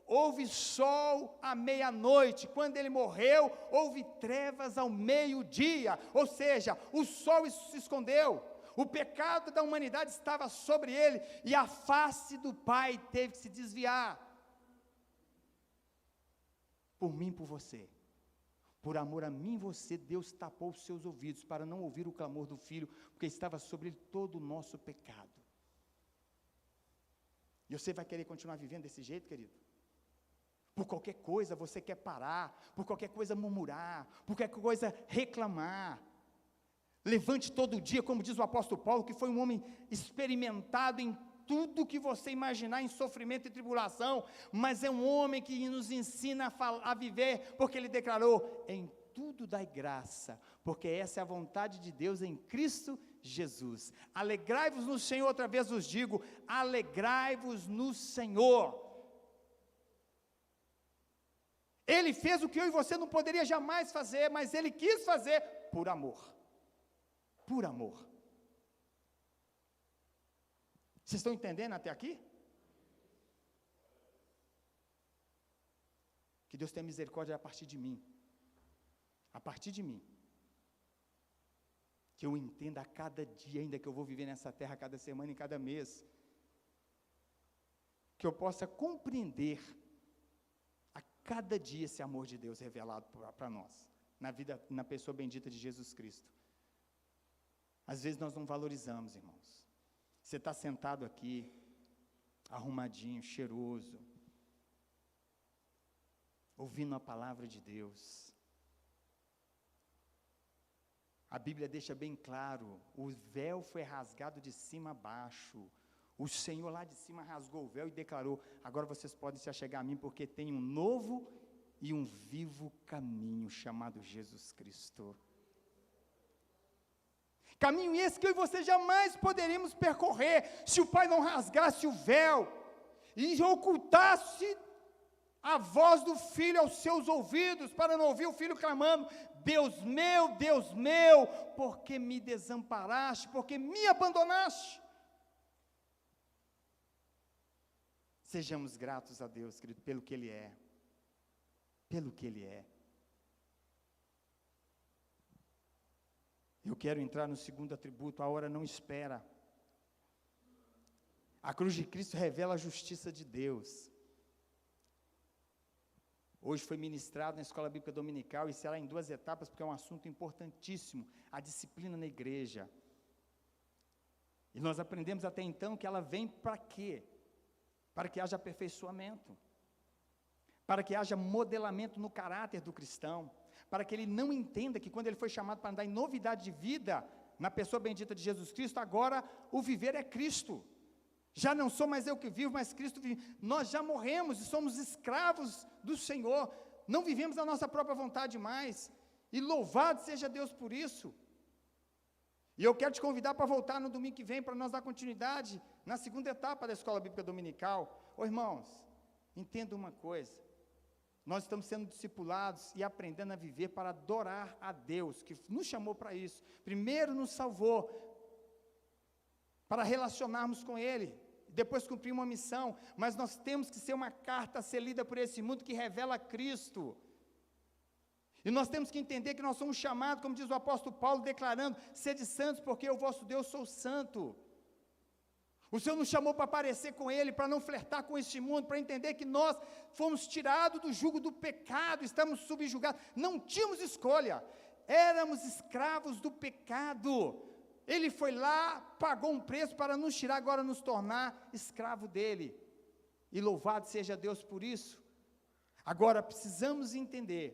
C: houve sol à meia-noite. Quando ele morreu, houve trevas ao meio-dia. Ou seja, o sol se escondeu. O pecado da humanidade estava sobre ele. E a face do Pai teve que se desviar. Por mim e por você. Por amor a mim e você, Deus tapou os seus ouvidos para não ouvir o clamor do Filho, porque estava sobre ele todo o nosso pecado. E você vai querer continuar vivendo desse jeito, querido? Por qualquer coisa você quer parar, por qualquer coisa murmurar, por qualquer coisa reclamar. Levante todo dia, como diz o apóstolo Paulo, que foi um homem experimentado em tudo que você imaginar em sofrimento e tribulação, mas é um homem que nos ensina a viver, porque ele declarou, em tudo dai graça, porque essa é a vontade de Deus em Cristo Jesus. Alegrai-vos no Senhor, outra vez vos digo, alegrai-vos no Senhor. Ele fez o que eu e você não poderia jamais fazer, mas ele quis fazer por amor. Por amor. Vocês estão entendendo até aqui? Que Deus tenha misericórdia a partir de mim. A partir de mim. Que eu entenda a cada dia, ainda que eu vou viver nessa terra, a cada semana e cada mês. Que eu possa compreender a cada dia esse amor de Deus revelado para nós. Na vida, na pessoa bendita de Jesus Cristo. Às vezes nós não valorizamos, irmãos. Você está sentado aqui, arrumadinho, cheiroso, ouvindo a palavra de Deus. A Bíblia deixa bem claro, o véu foi rasgado de cima a baixo. O Senhor lá de cima rasgou o véu e declarou, agora vocês podem se achegar a mim, porque tem um novo e um vivo caminho, chamado Jesus Cristo. Caminho esse que eu e você jamais poderíamos percorrer, se o Pai não rasgasse o véu, e ocultasse a voz do Filho aos seus ouvidos, para não ouvir o Filho clamando, Deus meu, por que me desamparaste, por que me abandonaste? Sejamos gratos a Deus, querido, pelo que Ele é, pelo que Ele é. Eu quero entrar no segundo atributo, a hora não espera. A cruz de Cristo revela a justiça de Deus. Hoje foi ministrado na Escola Bíblica Dominical, e será em 2 etapas, porque é um assunto importantíssimo, a disciplina na igreja. E nós aprendemos até então que ela vem para quê? Para que haja aperfeiçoamento, para que haja modelamento no caráter do cristão, para que ele não entenda que quando ele foi chamado para andar em novidade de vida, na pessoa bendita de Jesus Cristo, agora o viver é Cristo. Já não sou mais eu que vivo, mas Cristo vive. Nós já morremos e somos escravos do Senhor, não vivemos a nossa própria vontade mais, e louvado seja Deus por isso. E eu quero te convidar para voltar no domingo que vem, para nós dar continuidade na segunda etapa da Escola Bíblica Dominical. Ô irmãos, entenda uma coisa, nós estamos sendo discipulados e aprendendo a viver para adorar a Deus, que nos chamou para isso. Primeiro nos salvou, para relacionarmos com Ele, depois cumprir uma missão, mas nós temos que ser uma carta a ser lida por esse mundo que revela Cristo. E nós temos que entender que nós somos chamados, como diz o apóstolo Paulo, declarando, sede santos, porque eu vosso Deus sou santo. O Senhor nos chamou para parecer com Ele, para não flertar com este mundo, para entender que nós fomos tirados do jugo do pecado, estamos subjugados, não tínhamos escolha, éramos escravos do pecado. Ele foi lá, pagou um preço para nos tirar, agora nos tornar escravo dele. E louvado seja Deus por isso. Agora precisamos entender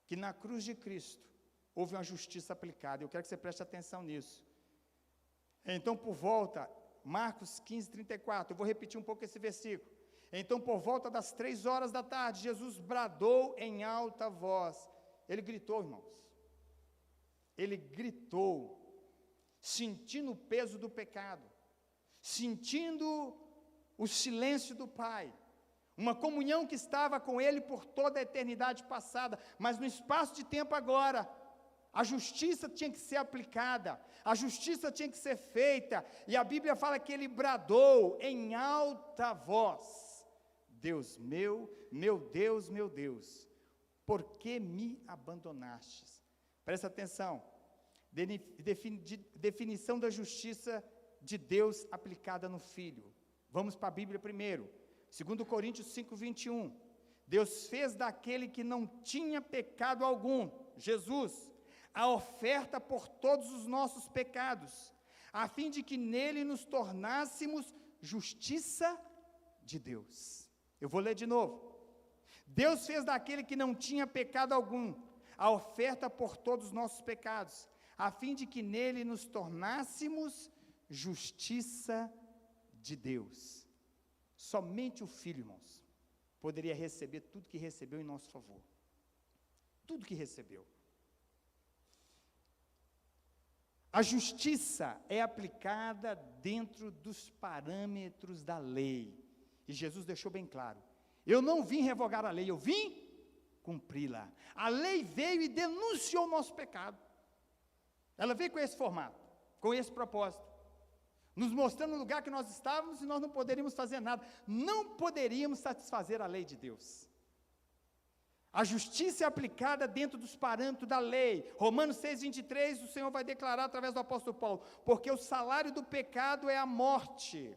C: que na cruz de Cristo houve uma justiça aplicada. Eu quero que você preste atenção nisso. Então, por volta, Marcos 15, 34, eu vou repetir um pouco esse versículo. Então, por volta das 3 horas da tarde, Jesus bradou em alta voz. Ele gritou, irmãos. Ele gritou: sentindo o peso do pecado, sentindo o silêncio do Pai, uma comunhão que estava com Ele por toda a eternidade passada, mas no espaço de tempo agora, a justiça tinha que ser aplicada, a justiça tinha que ser feita, e a Bíblia fala que ele bradou em alta voz: Deus meu, meu Deus, meu Deus, por que me abandonastes? Presta atenção, definição da justiça de Deus aplicada no Filho. Vamos para a Bíblia primeiro, 2 Coríntios 5:21, Deus fez daquele que não tinha pecado algum, Jesus, a oferta por todos os nossos pecados, a fim de que nele nos tornássemos justiça de Deus. Eu vou ler de novo. Deus fez daquele que não tinha pecado algum, a oferta por todos os nossos pecados, a fim de que nele nos tornássemos justiça de Deus. Somente o Filho, irmãos, poderia receber tudo que recebeu em nosso favor. Tudo que recebeu. A justiça é aplicada dentro dos parâmetros da lei. E Jesus deixou bem claro: eu não vim revogar a lei, eu vim cumpri-la. A lei veio e denunciou o nosso pecado. Ela veio com esse formato, com esse propósito, nos mostrando o lugar que nós estávamos e nós não poderíamos fazer nada, não poderíamos satisfazer a lei de Deus. A justiça é aplicada dentro dos parâmetros da lei. Romanos 6:23, o Senhor vai declarar através do apóstolo Paulo: porque o salário do pecado é a morte,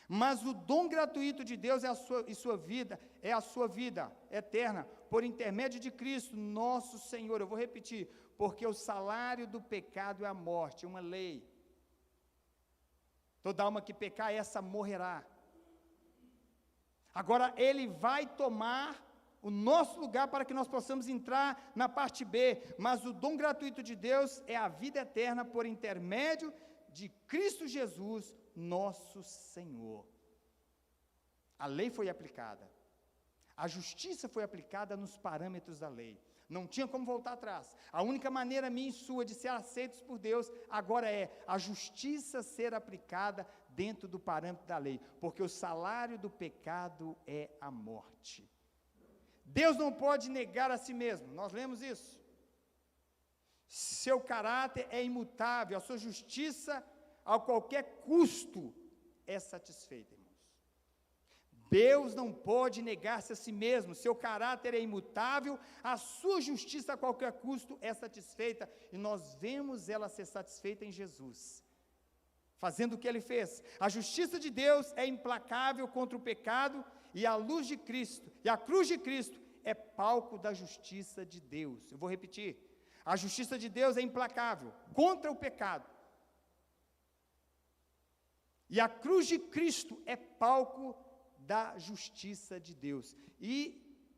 C: mas o dom gratuito de Deus é a sua vida eterna, por intermédio de Cristo, nosso Senhor. Eu vou repetir: porque o salário do pecado é a morte, uma lei. Toda alma que pecar, essa morrerá. Agora, Ele vai tomar o nosso lugar para que nós possamos entrar na parte B, mas o dom gratuito de Deus é a vida eterna por intermédio de Cristo Jesus, nosso Senhor. A lei foi aplicada, a justiça foi aplicada nos parâmetros da lei, não tinha como voltar atrás. A única maneira minha e sua de ser aceitos por Deus agora é a justiça ser aplicada dentro do parâmetro da lei, porque o salário do pecado é a morte. Deus não pode negar a si mesmo, nós lemos isso. Seu caráter é imutável, a sua justiça a qualquer custo é satisfeita, irmãos. Deus não pode negar-se a si mesmo, seu caráter é imutável, a sua justiça a qualquer custo é satisfeita, e nós vemos ela ser satisfeita em Jesus, fazendo o que Ele fez. A justiça de Deus é implacável contra o pecado, e a luz de Cristo, e a cruz de Cristo é palco da justiça de Deus. Eu vou repetir: a justiça de Deus é implacável contra o pecado, e a cruz de Cristo é palco da justiça de Deus. E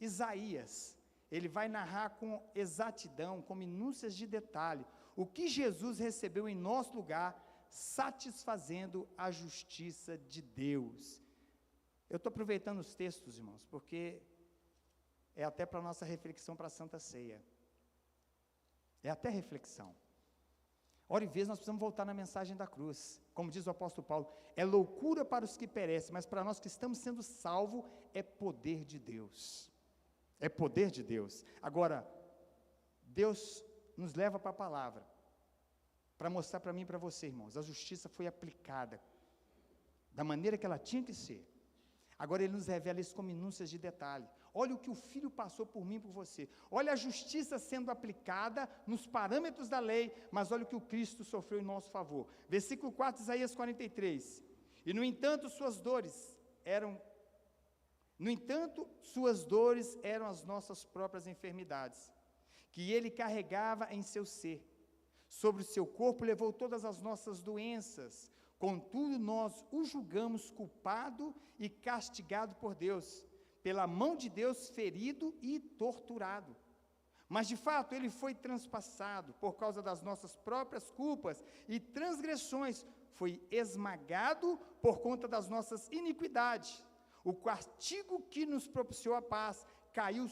C: Isaías, ele vai narrar com exatidão, com minúcias de detalhe, o que Jesus recebeu em nosso lugar, satisfazendo a justiça de Deus. Eu estou aproveitando os textos, irmãos, porque é até para a nossa reflexão para a Santa Ceia. É até reflexão. Hora e vez nós precisamos voltar na mensagem da cruz. Como diz o apóstolo Paulo, é loucura para os que perecem, mas para nós que estamos sendo salvos, é poder de Deus. É poder de Deus. Agora, Deus nos leva para a palavra, para mostrar para mim e para você, irmãos, a justiça foi aplicada da maneira que ela tinha que ser. Agora Ele nos revela isso com minúcias de detalhe. Olha o que o Filho passou por mim e por você. Olha a justiça sendo aplicada nos parâmetros da lei, mas olha o que o Cristo sofreu em nosso favor. Versículo 4, Isaías 43. E no entanto suas dores eram as nossas próprias enfermidades, que Ele carregava em seu ser. Sobre o seu corpo levou todas as nossas doenças. Contudo, nós o julgamos culpado e castigado por Deus, pela mão de Deus ferido e torturado. Mas de fato Ele foi transpassado por causa das nossas próprias culpas e transgressões, foi esmagado por conta das nossas iniquidades. O castigo que nos propiciou a paz caiu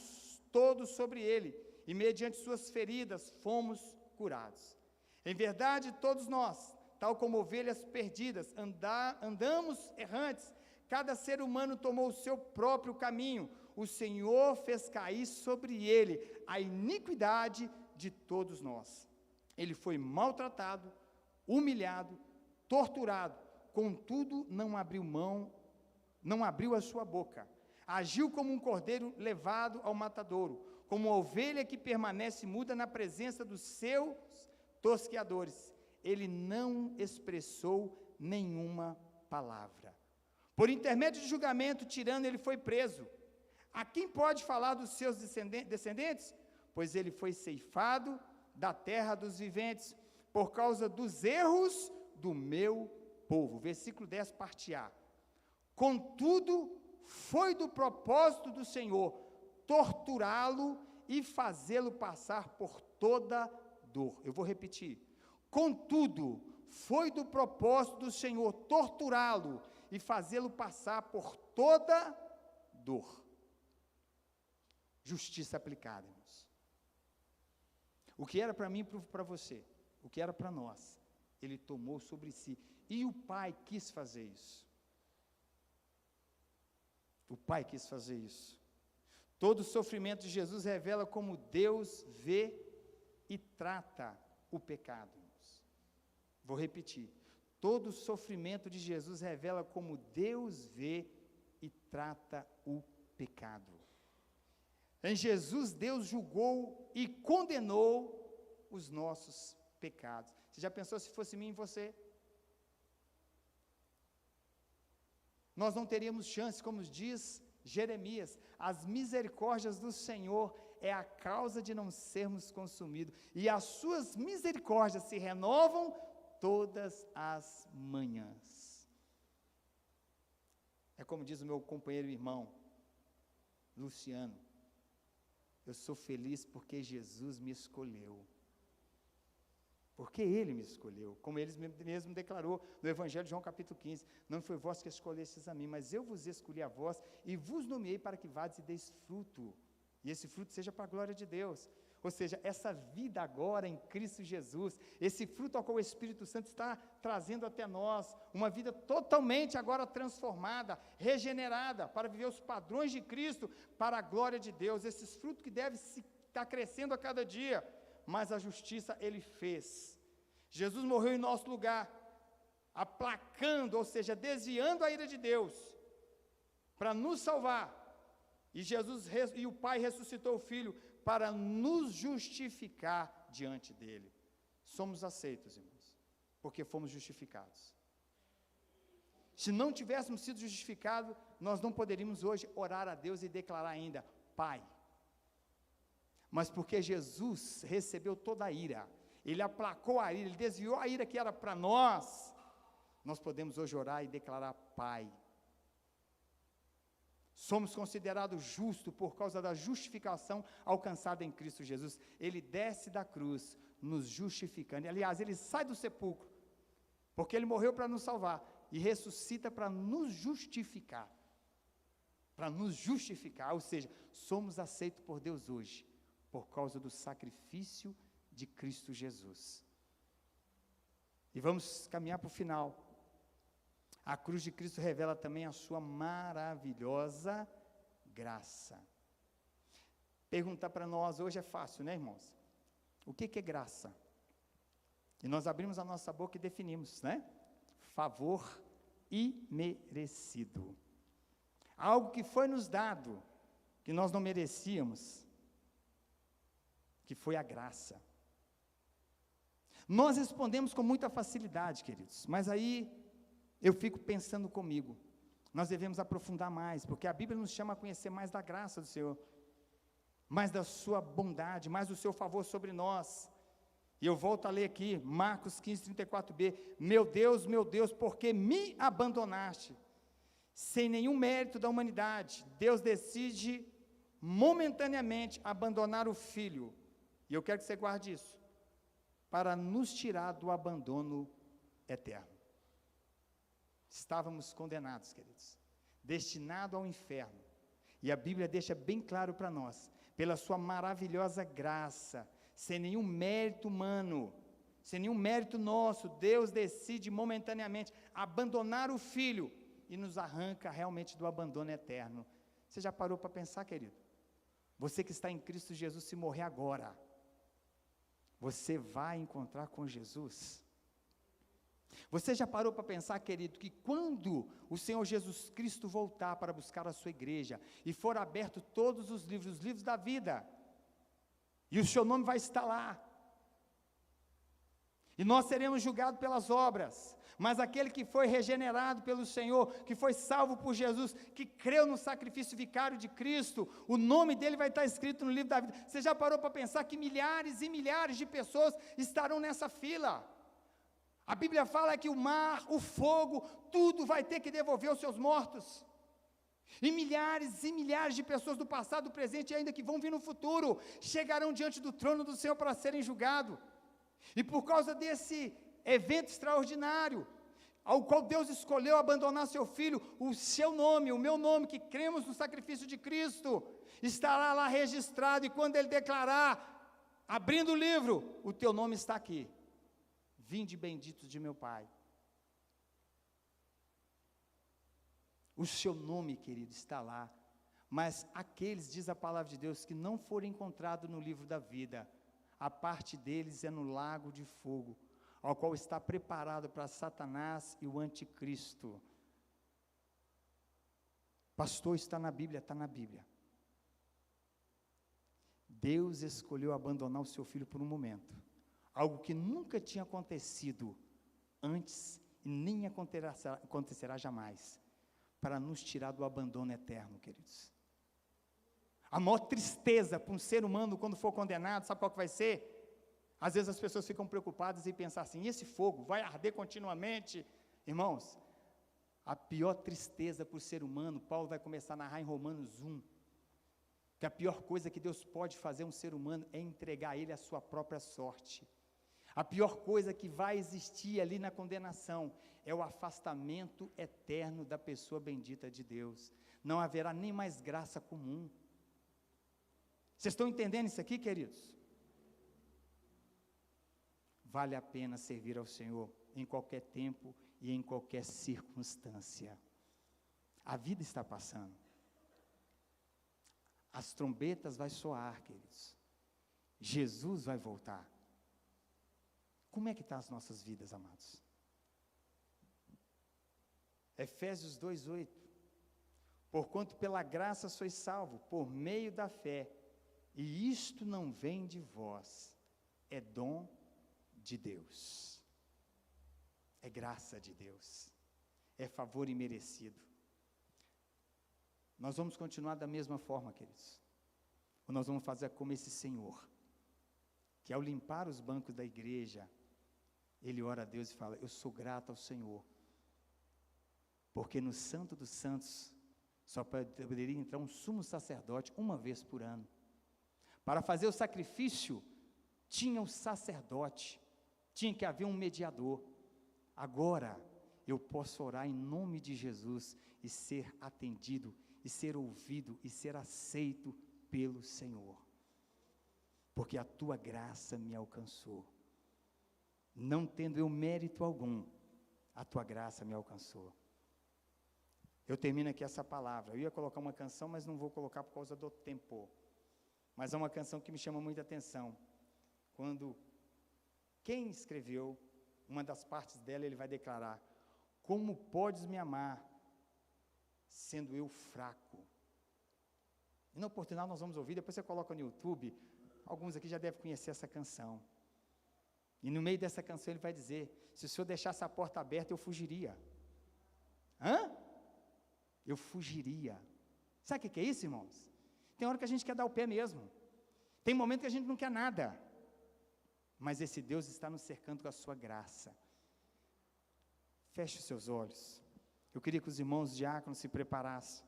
C: todo sobre Ele, e mediante suas feridas fomos curados. Em verdade, todos nós, tal como ovelhas perdidas, andamos errantes, cada ser humano tomou o seu próprio caminho, o Senhor fez cair sobre ele a iniquidade de todos nós. Ele foi maltratado, humilhado, torturado, contudo não abriu a sua boca. Agiu como um cordeiro levado ao matadouro, como uma ovelha que permanece muda na presença dos seus tosqueadores. Ele não expressou nenhuma palavra. Por intermédio de julgamento tirano, ele foi preso. A quem pode falar dos seus descendentes? Pois ele foi ceifado da terra dos viventes, por causa dos erros do meu povo. Versículo 10, parte A. Contudo, foi do propósito do Senhor torturá-lo e fazê-lo passar por toda dor. Eu vou repetir. Contudo, foi do propósito do Senhor torturá-lo e fazê-lo passar por toda dor. Justiça aplicada, irmãos. O que era para mim e para você, o que era para nós, ele tomou sobre si. E o Pai quis fazer isso. O Pai quis fazer isso. Todo o sofrimento de Jesus revela como Deus vê e trata o pecado, irmãos. Vou repetir. Todo o sofrimento de Jesus revela como Deus vê e trata o pecado. Em Jesus, Deus julgou e condenou os nossos pecados. Você já pensou se fosse mim e você? Nós não teríamos chance, como diz Jeremias, as misericórdias do Senhor é a causa de não sermos consumidos, e as suas misericórdias se renovam todas as manhãs. É como diz o meu companheiro e irmão, Luciano, eu sou feliz porque Jesus me escolheu. Porque Ele me escolheu, como Ele mesmo declarou no Evangelho de João capítulo 15, não foi vós que escolhestes a mim, mas eu vos escolhi a vós, e vos nomeei para que vades e deis fruto, e esse fruto seja para a glória de Deus. Ou seja, essa vida agora em Cristo Jesus, esse fruto ao qual o Espírito Santo está trazendo até nós, uma vida totalmente agora transformada, regenerada, para viver os padrões de Cristo, para a glória de Deus, esses frutos que devem estar crescendo a cada dia, mas a justiça Ele fez. Jesus morreu em nosso lugar, aplacando, ou seja, desviando a ira de Deus, para nos salvar, e o Pai ressuscitou o Filho, para nos justificar diante dEle. Somos aceitos, irmãos, porque fomos justificados. Se não tivéssemos sido justificados, nós não poderíamos hoje orar a Deus e declarar ainda, Pai. Mas porque Jesus recebeu toda a ira, Ele aplacou a ira, Ele desviou a ira que era para nós, nós podemos hoje orar e declarar Pai. Somos considerados justos por causa da justificação alcançada em Cristo Jesus. Ele desce da cruz, nos justificando. Aliás, Ele sai do sepulcro, porque Ele morreu para nos salvar, e ressuscita para nos justificar. Para nos justificar, ou seja, somos aceitos por Deus hoje, por causa do sacrifício de Cristo Jesus. E vamos caminhar para o final. A cruz de Cristo revela também a sua maravilhosa graça. Perguntar para nós hoje é fácil, né, irmãos? O que é graça? E nós abrimos a nossa boca e definimos, né? Favor imerecido. Algo que foi nos dado, que nós não merecíamos, que foi a graça. Nós respondemos com muita facilidade, queridos, mas aí eu fico pensando comigo, nós devemos aprofundar mais, porque a Bíblia nos chama a conhecer mais da graça do Senhor, mais da sua bondade, mais do seu favor sobre nós. E eu volto a ler aqui, Marcos 15, 34b, meu Deus, por que me abandonaste? Sem nenhum mérito da humanidade, Deus decide momentaneamente abandonar o Filho, e eu quero que você guarde isso, para nos tirar do abandono eterno. Estávamos condenados, queridos, destinados ao inferno, e a Bíblia deixa bem claro para nós, pela sua maravilhosa graça, sem nenhum mérito humano, sem nenhum mérito nosso, Deus decide momentaneamente abandonar o Filho e nos arranca realmente do abandono eterno. Você já parou para pensar, querido? Você que está em Cristo Jesus, se morrer agora, você vai encontrar com Jesus? Você já parou para pensar, querido, que quando o Senhor Jesus Cristo voltar para buscar a sua igreja, e for aberto todos os livros da vida, e o seu nome vai estar lá, e nós seremos julgados pelas obras, mas aquele que foi regenerado pelo Senhor, que foi salvo por Jesus, que creu no sacrifício vicário de Cristo, o nome dele vai estar escrito no livro da vida. Você já parou para pensar que milhares e milhares de pessoas estarão nessa fila? A Bíblia fala que o mar, o fogo, tudo vai ter que devolver os seus mortos. E milhares de pessoas do passado, do presente e ainda que vão vir no futuro, chegarão diante do trono do Senhor para serem julgados. E por causa desse evento extraordinário, ao qual Deus escolheu abandonar seu Filho, o seu nome, o meu nome, que cremos no sacrifício de Cristo, estará lá registrado, e quando Ele declarar, abrindo o livro, o teu nome está aqui. Vinde benditos de meu Pai. O seu nome, querido, está lá, mas aqueles, diz a palavra de Deus, que não forem encontrados no livro da vida, a parte deles é no lago de fogo, ao qual está preparado para Satanás e o anticristo. Pastor, está na Bíblia, está na Bíblia. Deus escolheu abandonar o seu Filho por um momento, algo que nunca tinha acontecido antes e nem acontecerá jamais, para nos tirar do abandono eterno, queridos. A maior tristeza para um ser humano quando for condenado, sabe qual que vai ser? Às vezes as pessoas ficam preocupadas e pensam assim, e esse fogo vai arder continuamente? Irmãos, a pior tristeza para o ser humano, Paulo vai começar a narrar em Romanos 1, que a pior coisa que Deus pode fazer a um ser humano é entregar a ele a sua própria sorte. A pior coisa que vai existir ali na condenação é o afastamento eterno da pessoa bendita de Deus. Não haverá nem mais graça comum. Vocês estão entendendo isso aqui, queridos? Vale a pena servir ao Senhor em qualquer tempo e em qualquer circunstância. A vida está passando. As trombetas vão soar, queridos. Jesus vai voltar. Como é que estão as nossas vidas, amados? Efésios 2:8. Porquanto pela graça sois salvos, por meio da fé, e isto não vem de vós, é dom de Deus. É graça de Deus. É favor imerecido. Nós vamos continuar da mesma forma, queridos. Ou nós vamos fazer como esse Senhor, que ao limpar os bancos da igreja, ele ora a Deus e fala, eu sou grato ao Senhor, porque no Santo dos Santos, só poderia entrar um sumo sacerdote uma vez por ano. Para fazer o sacrifício, tinha um sacerdote, tinha que haver um mediador. Agora, eu posso orar em nome de Jesus, e ser atendido, e ser ouvido, e ser aceito pelo Senhor, porque a tua graça me alcançou. Não tendo eu mérito algum, a tua graça me alcançou. Eu termino aqui essa palavra. Eu ia colocar uma canção, mas não vou colocar por causa do tempo. Mas é uma canção que me chama muita atenção. Quando quem escreveu, uma das partes dela, ele vai declarar, como podes me amar, sendo eu fraco? E na oportunidade nós vamos ouvir, depois você coloca no YouTube, alguns aqui já devem conhecer essa canção. E no meio dessa canção ele vai dizer, se o Senhor deixasse a porta aberta, eu fugiria. Eu fugiria. Sabe o que é isso, irmãos? Tem hora que a gente quer dar o pé mesmo. Tem momento que a gente não quer nada. Mas esse Deus está nos cercando com a sua graça. Feche os seus olhos. Eu queria que os irmãos diáconos se preparassem.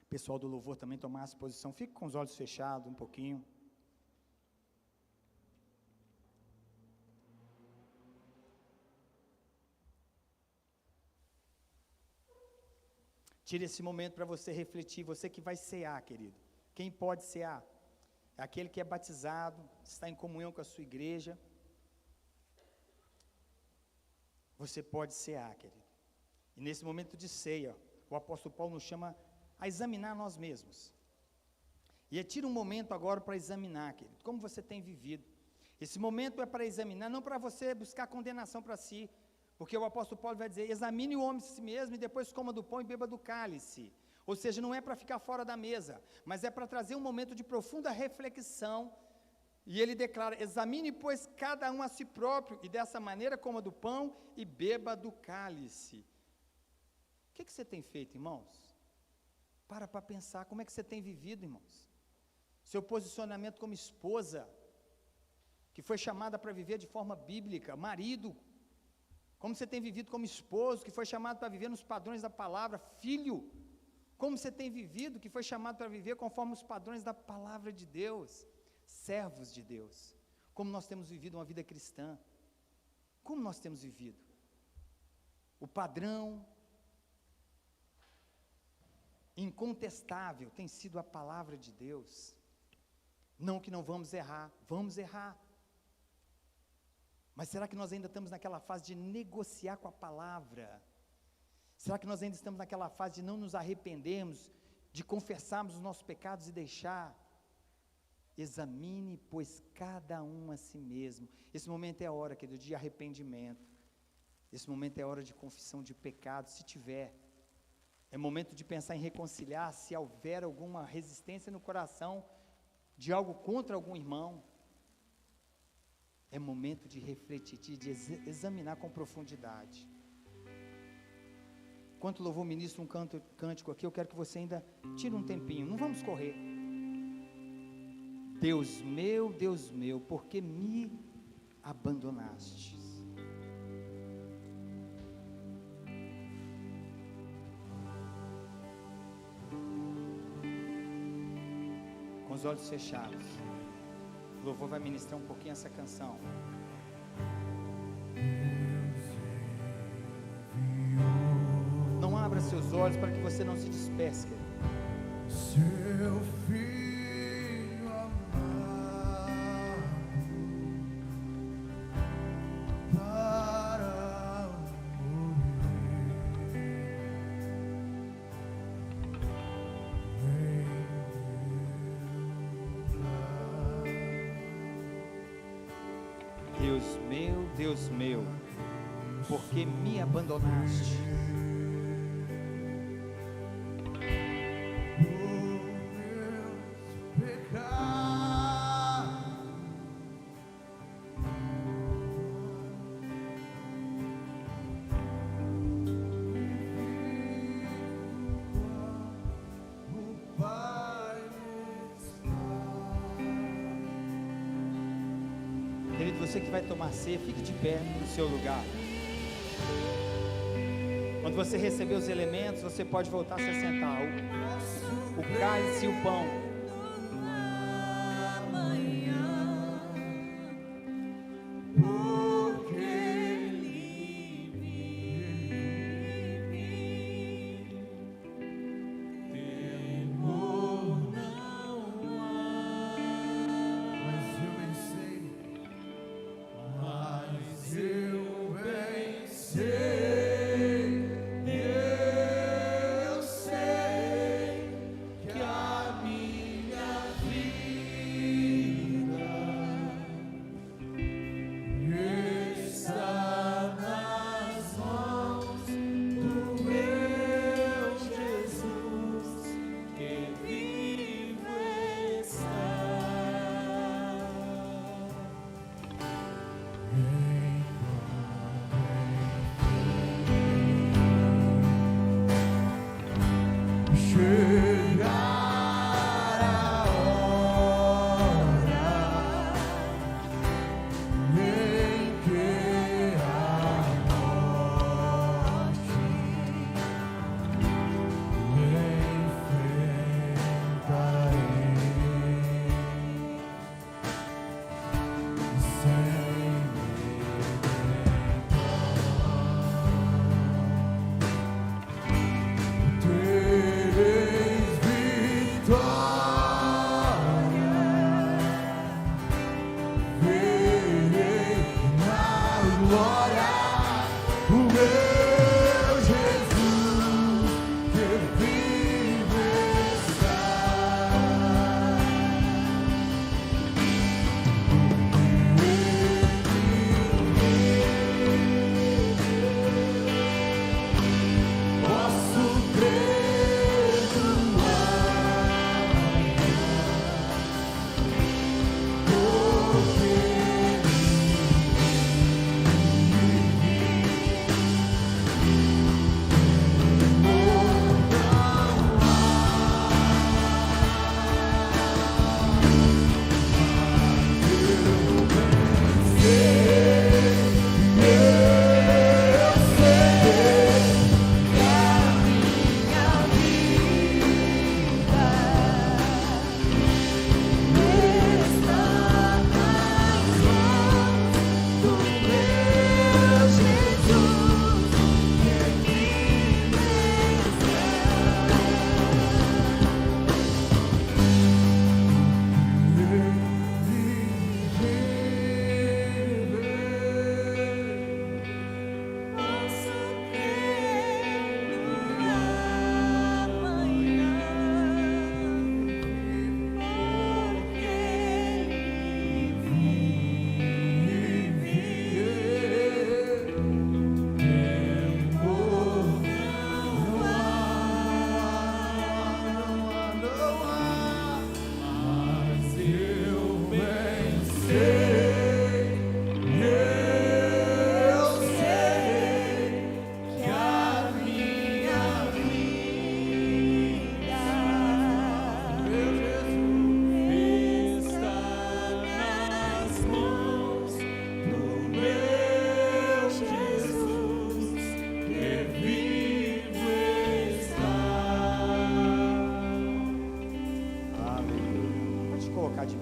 C: O pessoal do louvor também tomasse posição. Fique com os olhos fechados um pouquinho. Tire esse momento para você refletir, você que vai cear, querido. Quem pode cear? é aquele que é batizado, está em comunhão com a sua igreja. Você pode cear, querido. E nesse momento de ceia, o apóstolo Paulo nos chama a examinar nós mesmos. E tira um momento agora para examinar, querido, como você tem vivido. Esse momento é para examinar, não para você buscar condenação para si, porque o apóstolo Paulo vai dizer: examine o homem a si mesmo e depois coma do pão e beba do cálice. Ou seja, não é para ficar fora da mesa, mas é para trazer um momento de profunda reflexão. E ele declara: examine, pois, cada um a si próprio, e dessa maneira coma do pão e beba do cálice. O que você tem feito, irmãos? Para pensar, como é que você tem vivido, irmãos? Seu posicionamento como esposa, que foi chamada para viver de forma bíblica, marido, como você tem vivido como esposo, que foi chamado para viver nos padrões da palavra, filho, como você tem vivido, que foi chamado para viver conforme os padrões da palavra de Deus, servos de Deus, como nós temos vivido uma vida cristã, como nós temos vivido, o padrão incontestável tem sido a palavra de Deus. Não que não vamos errar, mas será que nós ainda estamos naquela fase de negociar com a palavra? Será que nós ainda estamos naquela fase de não nos arrependermos, de confessarmos os nossos pecados e deixar? Examine, pois, cada um a si mesmo. Esse momento é a hora, querido, de arrependimento. Esse momento é a hora de confissão de pecado, se tiver. É momento de pensar em reconciliar, se houver alguma resistência no coração de algo contra algum irmão. É momento de refletir, de examinar com profundidade. Enquanto o louvor ministra um cântico aqui, eu quero que você ainda tire um tempinho, não vamos correr. Deus meu, por que me abandonaste? Com os olhos fechados, o louvor vai ministrar um pouquinho essa canção. Não abra seus olhos para que você não se disperse, querido.
B: Seu filho amado para morrer
C: Deus meu, por que me abandonaste? Querido, você que vai tomar ceia, fique de pé no seu lugar. Quando você receber os elementos, você pode voltar a se sentar. O cálice e o pão.
B: que a minha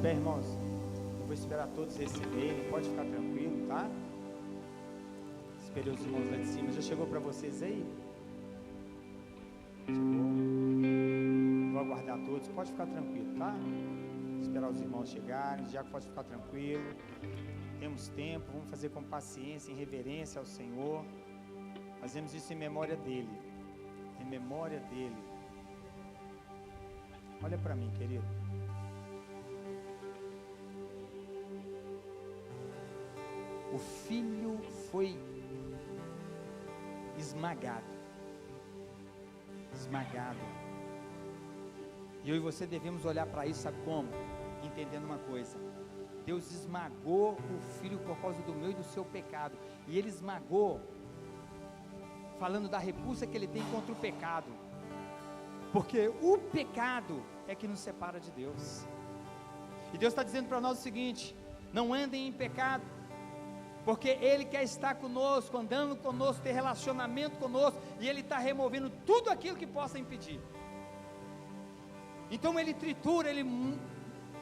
C: Bem, irmãos, eu vou esperar todos receberem, pode ficar tranquilo, tá? Esperei os irmãos lá de cima. Já chegou para vocês aí? Chegou. Vou aguardar todos, pode ficar tranquilo, tá? Esperar os irmãos chegarem, já pode ficar tranquilo. Temos tempo, vamos fazer com paciência, em reverência ao Senhor. Fazemos isso em memória dEle. Em memória dEle. Olha para mim, querido. O filho foi esmagado. Esmagado. E eu e você devemos olhar para isso, sabe como? Entendendo uma coisa. Deus esmagou o filho por causa do meu e do seu pecado. E Ele esmagou, falando da repulsa que Ele tem contra o pecado. Porque o pecado é que nos separa de Deus. E Deus está dizendo para nós o seguinte: não andem em pecado, porque Ele quer estar conosco, andando conosco, ter relacionamento conosco, e Ele está removendo tudo aquilo que possa impedir. Então Ele tritura,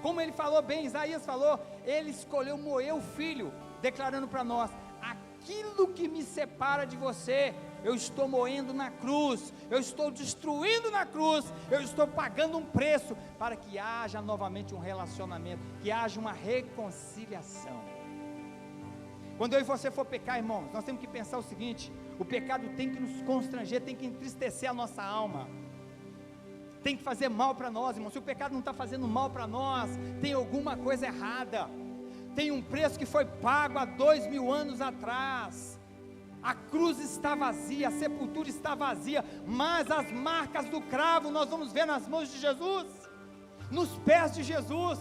C: como Ele falou bem, Isaías falou, Ele escolheu moer o filho, declarando para nós: aquilo que me separa de você, eu estou moendo na cruz, eu estou destruindo na cruz, eu estou pagando um preço, para que haja novamente um relacionamento, que haja uma reconciliação. Quando eu e você for pecar, irmãos, nós temos que pensar o seguinte: o pecado tem que nos constranger, tem que entristecer a nossa alma, tem que fazer mal para nós, irmãos. Se o pecado não está fazendo mal para nós, tem alguma coisa errada, tem um preço que foi pago há 2000 anos atrás. A cruz está vazia, a sepultura está vazia, mas as marcas do cravo nós vamos ver nas mãos de Jesus, nos pés de Jesus.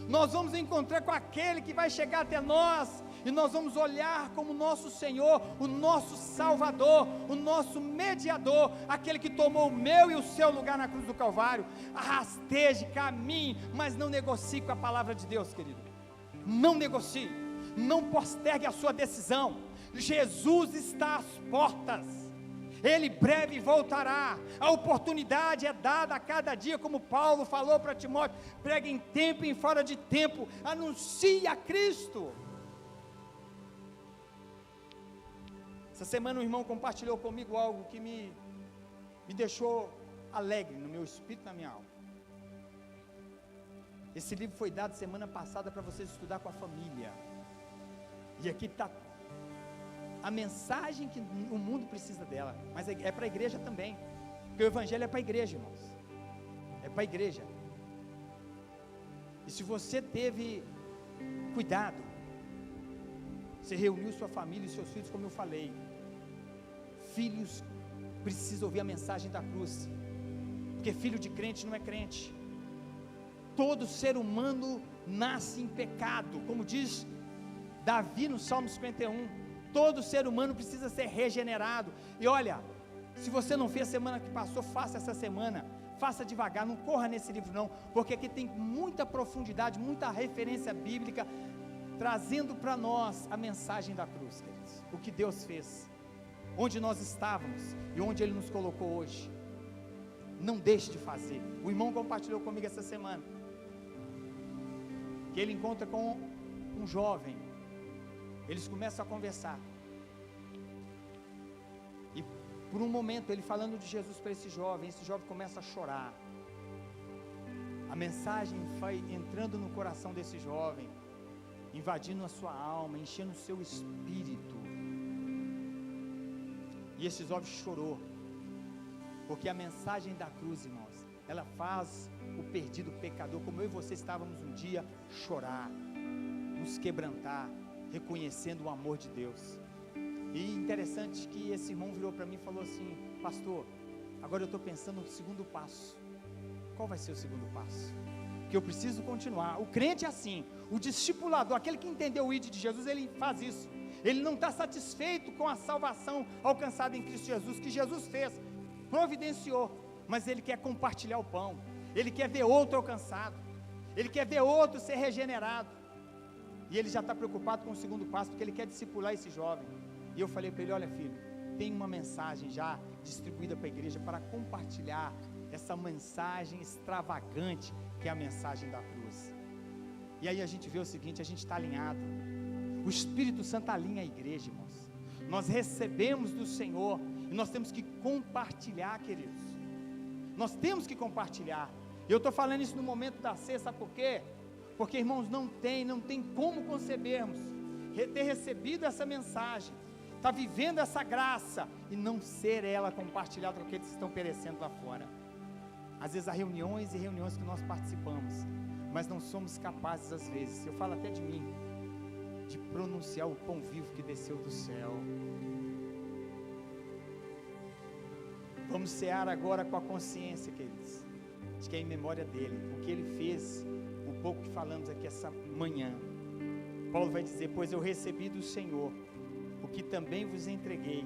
C: Nós vamos encontrar com aquele que vai chegar até nós, e nós vamos olhar como nosso Senhor, o nosso Salvador, o nosso mediador, aquele que tomou o meu e o seu lugar na cruz do Calvário. Rasteje, caminhe, mas não negocie com a palavra de Deus, querido. Não negocie, não postergue a sua decisão. Jesus está às portas, Ele breve voltará, a oportunidade é dada a cada dia, como Paulo falou para Timóteo: pregue em tempo e em fora de tempo, anuncie a Cristo. Essa semana um irmão compartilhou comigo algo que me deixou alegre no meu espírito e na minha alma. Esse livro foi dado semana passada para vocês estudar com a família, e aqui está a mensagem que o mundo precisa dela, mas é para a igreja também, porque o evangelho é para a igreja, irmãos, é para a igreja. E se você teve cuidado, você reuniu sua família e seus filhos, como eu falei, filhos precisam ouvir a mensagem da cruz, porque filho de crente não é crente. Todo ser humano nasce em pecado, como diz Davi no Salmo 51, todo ser humano precisa ser regenerado. E olha, se você não fez semana que passou, faça essa semana, faça devagar, não corra nesse livro não, porque aqui tem muita profundidade, muita referência bíblica, trazendo para nós a mensagem da cruz, queridos, o que Deus fez, onde nós estávamos e onde Ele nos colocou hoje. Não deixe de fazer. O irmão compartilhou comigo essa semana, que ele encontra com um jovem, eles começam a conversar, e por um momento ele falando de Jesus para esse jovem começa a chorar. A mensagem vai entrando no coração desse jovem, invadindo a sua alma, enchendo o seu espírito, e esse jovem chorou, porque a mensagem da cruz, irmãos, ela faz o perdido pecador, como eu e você estávamos um dia, chorar, nos quebrantar, reconhecendo o amor de Deus. E interessante que esse irmão virou para mim e falou assim: pastor, agora eu estou pensando no segundo passo. Qual vai ser o segundo passo? Que eu preciso continuar. O crente é assim, o discipulador, aquele que entendeu o ID de Jesus, ele faz isso. Ele não está satisfeito com a salvação alcançada em Cristo Jesus, que Jesus fez, providenciou, mas ele quer compartilhar o pão, ele quer ver outro alcançado, ele quer ver outro ser regenerado, e ele já está preocupado com o segundo passo, porque ele quer discipular esse jovem. E eu falei para ele: olha filho, tem uma mensagem já distribuída para a igreja, para compartilhar essa mensagem extravagante, que é a mensagem da cruz. E aí a gente vê o seguinte, a gente está alinhado. O Espírito Santo alinha a igreja, irmãos. Nós recebemos do Senhor e nós temos que compartilhar, queridos. Nós temos que compartilhar. Eu estou falando isso no momento da ceia, sabe por quê? Porque, irmãos, não tem como concebermos ter recebido essa mensagem, estar vivendo essa graça e não ser ela compartilhada com aqueles que estão perecendo lá fora. Às vezes há reuniões e reuniões que nós participamos, mas não somos capazes, às vezes, eu falo até de mim, de pronunciar o pão vivo que desceu do céu. Vamos cear agora com a consciência, queridos, de que é em memória dele, o que ele fez, o pouco que falamos aqui essa manhã. Paulo vai dizer: pois eu recebi do Senhor o que também vos entreguei,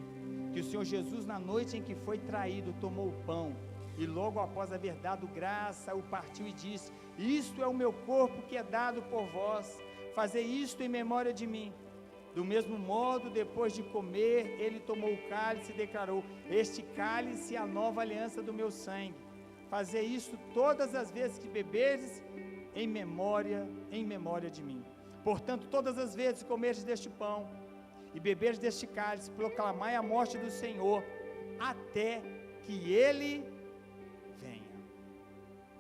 C: que o Senhor Jesus, na noite em que foi traído, tomou o pão, e logo após haver dado graça, o partiu e disse: isto é o meu corpo que é dado por vós, fazei isto em memória de mim. Do mesmo modo, depois de comer, ele tomou o cálice e declarou: este cálice é a nova aliança do meu sangue, fazei isto todas as vezes que beberdes, em memória de mim. Portanto, todas as vezes que comerdes deste pão e beberdes deste cálice, proclamai a morte do Senhor, até que ele venha.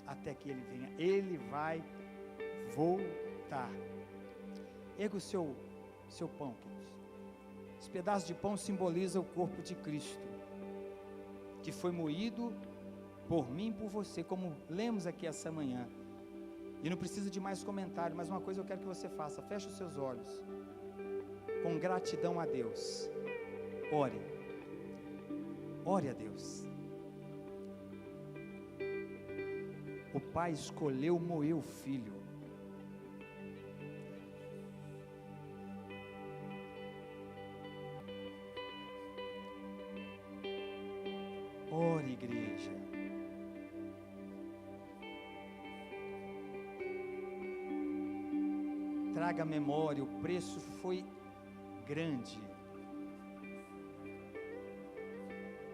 C: Até que ele venha. Ele vai voltar. Erga o seu pão, queridos. Esse pedaço de pão simboliza o corpo de Cristo, que foi moído por mim e por você, como lemos aqui essa manhã. E não precisa de mais comentário, mas uma coisa eu quero que você faça: feche os seus olhos, com gratidão a Deus. Ore a Deus. O Pai escolheu moer o Filho. Ore, igreja. Traga a memória, o preço foi grande.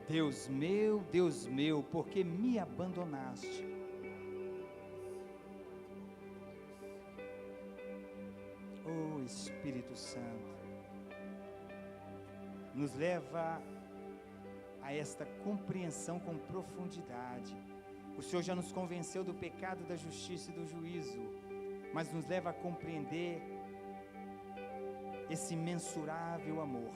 C: Deus meu, porque me abandonaste? Oh Espírito Santo, nos leva a esta compreensão com profundidade. O Senhor já nos convenceu do pecado, da justiça e do juízo, mas nos leva a compreender esse imensurável amor.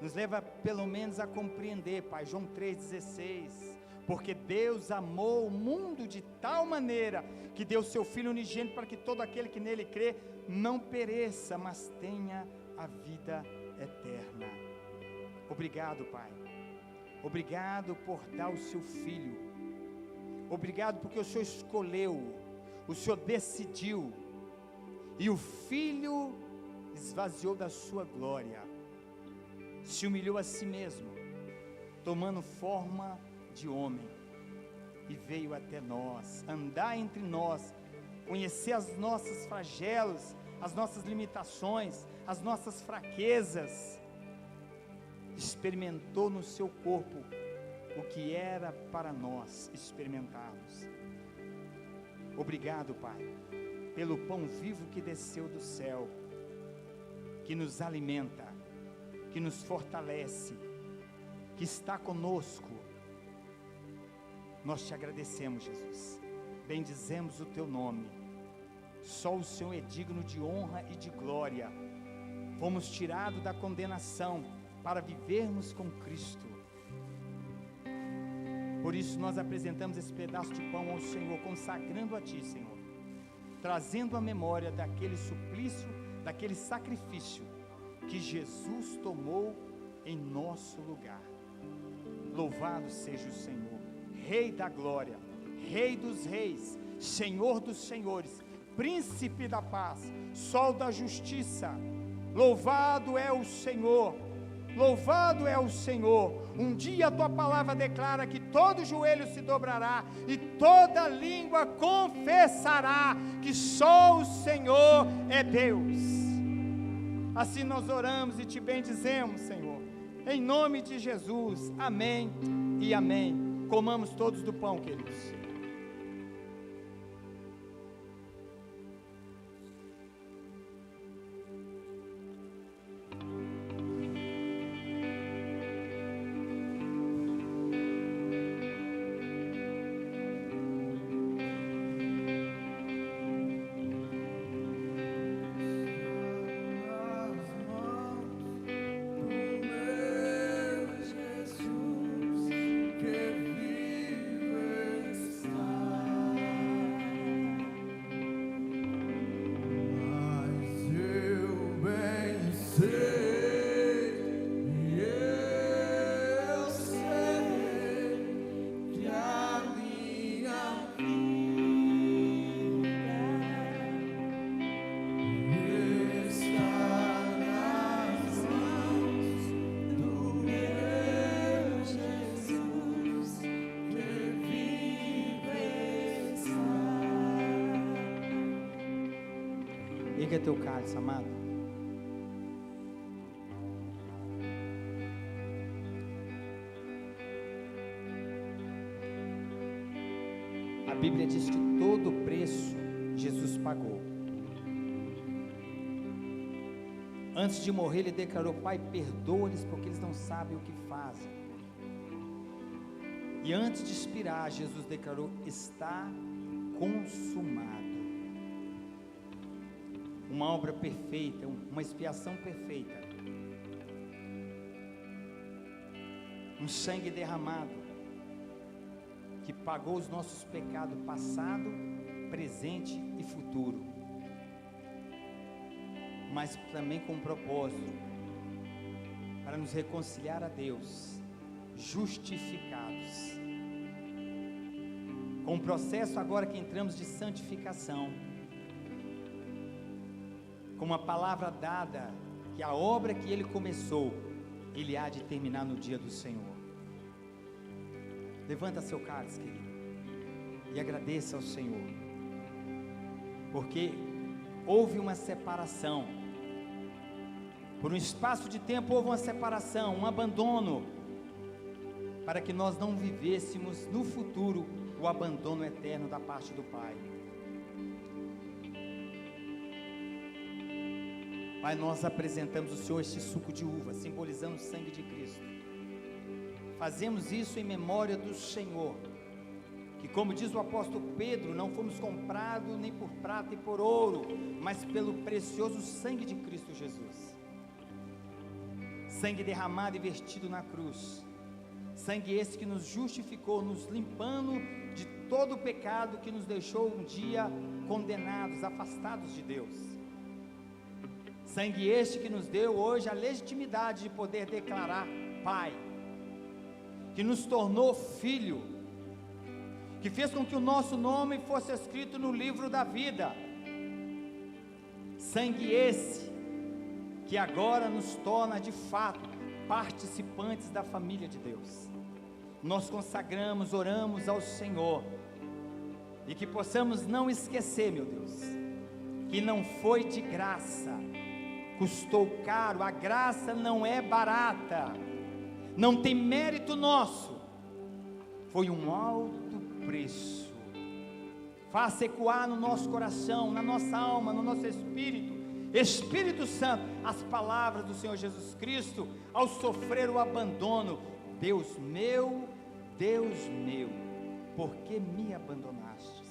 C: Nos leva pelo menos a compreender, Pai, João 3,16, porque Deus amou o mundo de tal maneira que deu seu Filho unigênito para que todo aquele que nele crê não pereça, mas tenha a vida eterna. Obrigado, Pai. Obrigado por dar o seu Filho. Obrigado porque o Senhor escolheu, o Senhor decidiu, e o Filho esvaziou da sua glória, se humilhou a si mesmo, tomando forma de homem, e veio até nós, andar entre nós, conhecer as nossas flagelos, as nossas limitações, as nossas fraquezas, experimentou no seu corpo o que era para nós experimentarmos. Obrigado, Pai, pelo pão vivo que desceu do céu, que nos alimenta, que nos fortalece, que está conosco. Nós te agradecemos, Jesus, bendizemos o teu nome. Só o Senhor é digno de honra e de glória. Fomos tirados da condenação para vivermos com Cristo. Por isso nós apresentamos esse pedaço de pão ao Senhor, consagrando a Ti, Senhor, trazendo a memória daquele suplício, daquele sacrifício que Jesus tomou em nosso lugar. Louvado seja o Senhor, Rei da glória, Rei dos reis, Senhor dos senhores, Príncipe da paz, Sol da justiça. Louvado é o Senhor, louvado é o Senhor. Um dia a tua palavra declara que todo joelho se dobrará e toda língua confessará que só o Senhor é Deus. Assim nós oramos e te bendizemos, Senhor, em nome de Jesus, amém e amém. Comamos todos do pão, queridos. Erga teu cálice, amado. A Bíblia diz que todo o preço Jesus pagou. Antes de morrer, ele declarou: Pai, perdoa-lhes porque eles não sabem o que fazem. E antes de expirar, Jesus declarou: está consumado. Uma obra perfeita, uma expiação perfeita. Um sangue derramado que pagou os nossos pecados passado, presente e futuro. Mas também com um propósito, para nos reconciliar a Deus, justificados. Com o processo agora que entramos de santificação, com uma palavra dada, que a obra que Ele começou, Ele há de terminar no dia do Senhor. Levanta seu cálice, querido, e agradeça ao Senhor, porque houve uma separação. Por um espaço de tempo houve uma separação, um abandono, para que nós não vivêssemos no futuro o abandono eterno da parte do Pai. Pai, nós apresentamos ao Senhor este suco de uva, simbolizando o sangue de Cristo. Fazemos isso em memória do Senhor, que, como diz o apóstolo Pedro, não fomos comprados nem por prata e por ouro, mas pelo precioso sangue de Cristo Jesus. Sangue derramado e vertido na cruz. Sangue esse que nos justificou, nos limpando de todo o pecado que nos deixou um dia condenados, afastados de Deus. Sangue este que nos deu hoje a legitimidade de poder declarar Pai, que nos tornou filho, que fez com que o nosso nome fosse escrito no livro da vida. Sangue esse que agora nos torna de fato participantes da família de Deus. Nós consagramos, oramos ao Senhor, e que possamos não esquecer, meu Deus, que não foi de graça, custou caro. A graça não é barata, não tem mérito nosso, foi um alto preço. Faça ecoar no nosso coração, na nossa alma, no nosso espírito, Espírito Santo, as palavras do Senhor Jesus Cristo, ao sofrer o abandono: Deus meu, por que me abandonastes?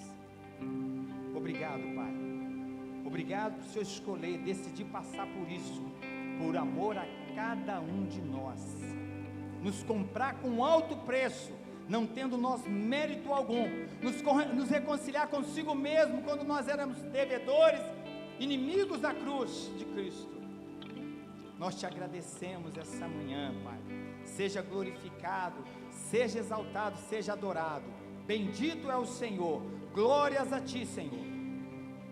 C: Obrigado, Pai. Obrigado por o Senhor escolher e decidir passar por isso, por amor a cada um de nós, nos comprar com alto preço, não tendo nós mérito algum, nos reconciliar consigo mesmo, quando nós éramos devedores, inimigos da cruz de Cristo. Nós te agradecemos essa manhã, Pai. Seja glorificado, seja exaltado, seja adorado. Bendito é o Senhor. Glórias a ti, Senhor.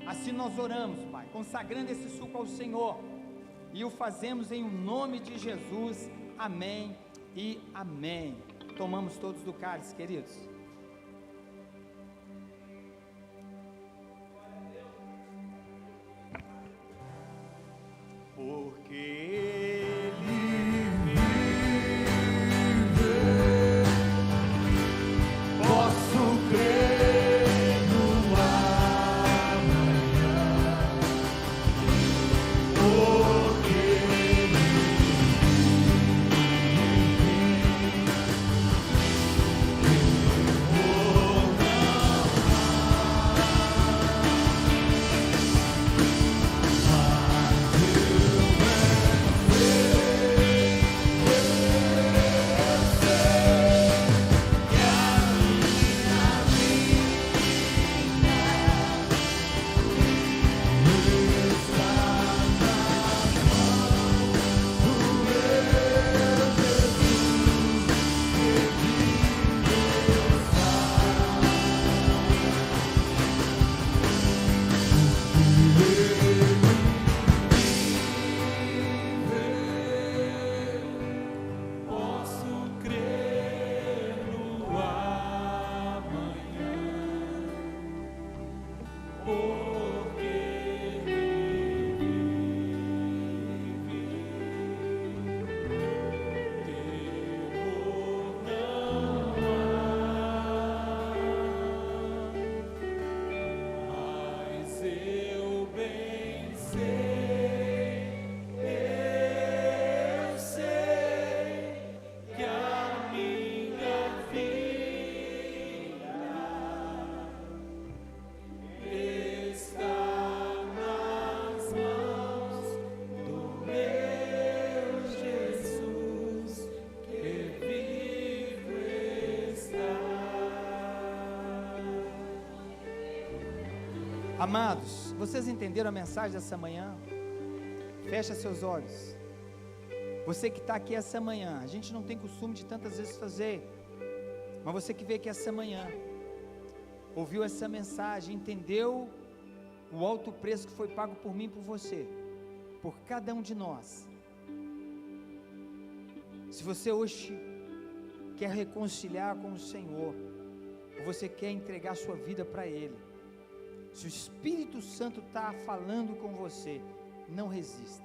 C: Assim nós oramos, Pai, consagrando esse suco ao Senhor, e o fazemos em nome de Jesus. Amém e amém. Tomamos todos do cálice, queridos. Porque Ele vive, posso crer no amanhã. Porque Ele vive, Amados, vocês entenderam a mensagem dessa manhã? Fecha seus olhos. Você que está aqui essa manhã, a gente não tem costume de tantas vezes fazer, mas você que veio aqui essa manhã, ouviu essa mensagem, entendeu o alto preço que foi pago por mim e por você, por cada um de nós. Se você hoje quer reconciliar com o Senhor, ou você quer entregar a sua vida para Ele, se o Espírito Santo está falando com você, não resista.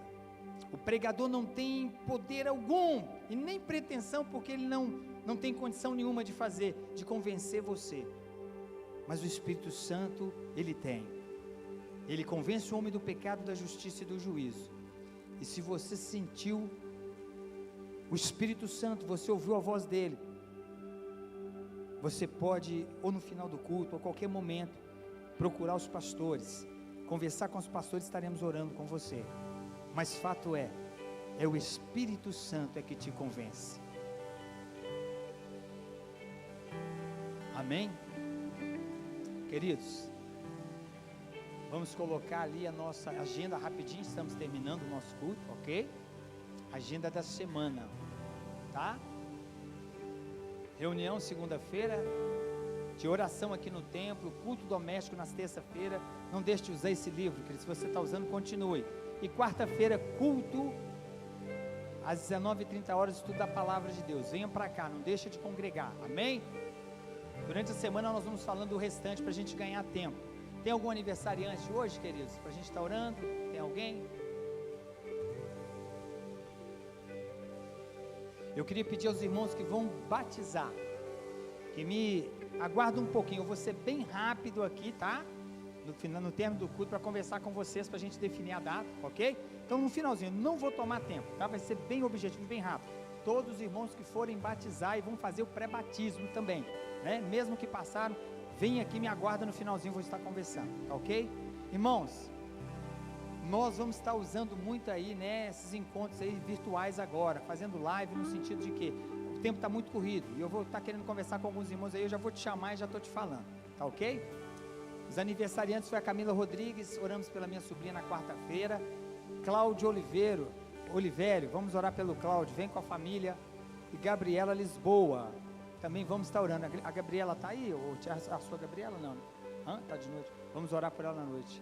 C: O pregador não tem poder algum, e nem pretensão, porque ele não tem condição nenhuma de fazer, de convencer você. Mas o Espírito Santo, Ele tem. Ele convence o homem do pecado, da justiça e do juízo. E se você sentiu o Espírito Santo, você ouviu a voz dEle, você pode, ou no final do culto, ou a qualquer momento, procurar os pastores, conversar com os pastores, estaremos orando com você. Mas fato é o Espírito Santo é que te convence. Amém? Queridos, vamos colocar ali a nossa agenda rapidinho, estamos terminando o nosso culto, ok? Agenda da semana, tá? Reunião segunda-feira, de oração aqui no templo, culto doméstico nas terça-feira. Não deixe de usar esse livro, querido. Se você está usando, continue. E quarta-feira, culto às 19h30, estudo da palavra de Deus. Venha para cá, não deixa de congregar, amém? Durante a semana nós vamos falando do restante para a gente ganhar tempo. Tem algum aniversariante hoje, queridos? Para a gente estar orando? Tem alguém? Eu queria pedir aos irmãos que vão batizar, que me aguardem um pouquinho. Eu vou ser bem rápido aqui, tá? No termo do culto, para conversar com vocês, para a gente definir a data, ok? Então no finalzinho, não vou tomar tempo, tá? Vai ser bem objetivo, bem rápido. Todos os irmãos que forem batizar e vão fazer o pré-batismo também, né? Mesmo que passaram, vem aqui, me aguarda no finalzinho, vou estar conversando, tá ok? Irmãos, nós vamos estar usando muito aí, né, esses encontros aí virtuais agora, fazendo live no sentido de que o tempo está muito corrido, e eu vou estar querendo conversar com alguns irmãos aí, eu já vou te chamar e já estou te falando, tá ok? Os aniversariantes foi a Camila Rodrigues, oramos pela minha sobrinha na quarta-feira. Cláudio Olivério, vamos orar pelo Cláudio, vem com a família. E Gabriela Lisboa, também vamos estar orando. A Gabriela está aí? Ou a sua Gabriela? Não, está de noite, vamos orar por ela na noite.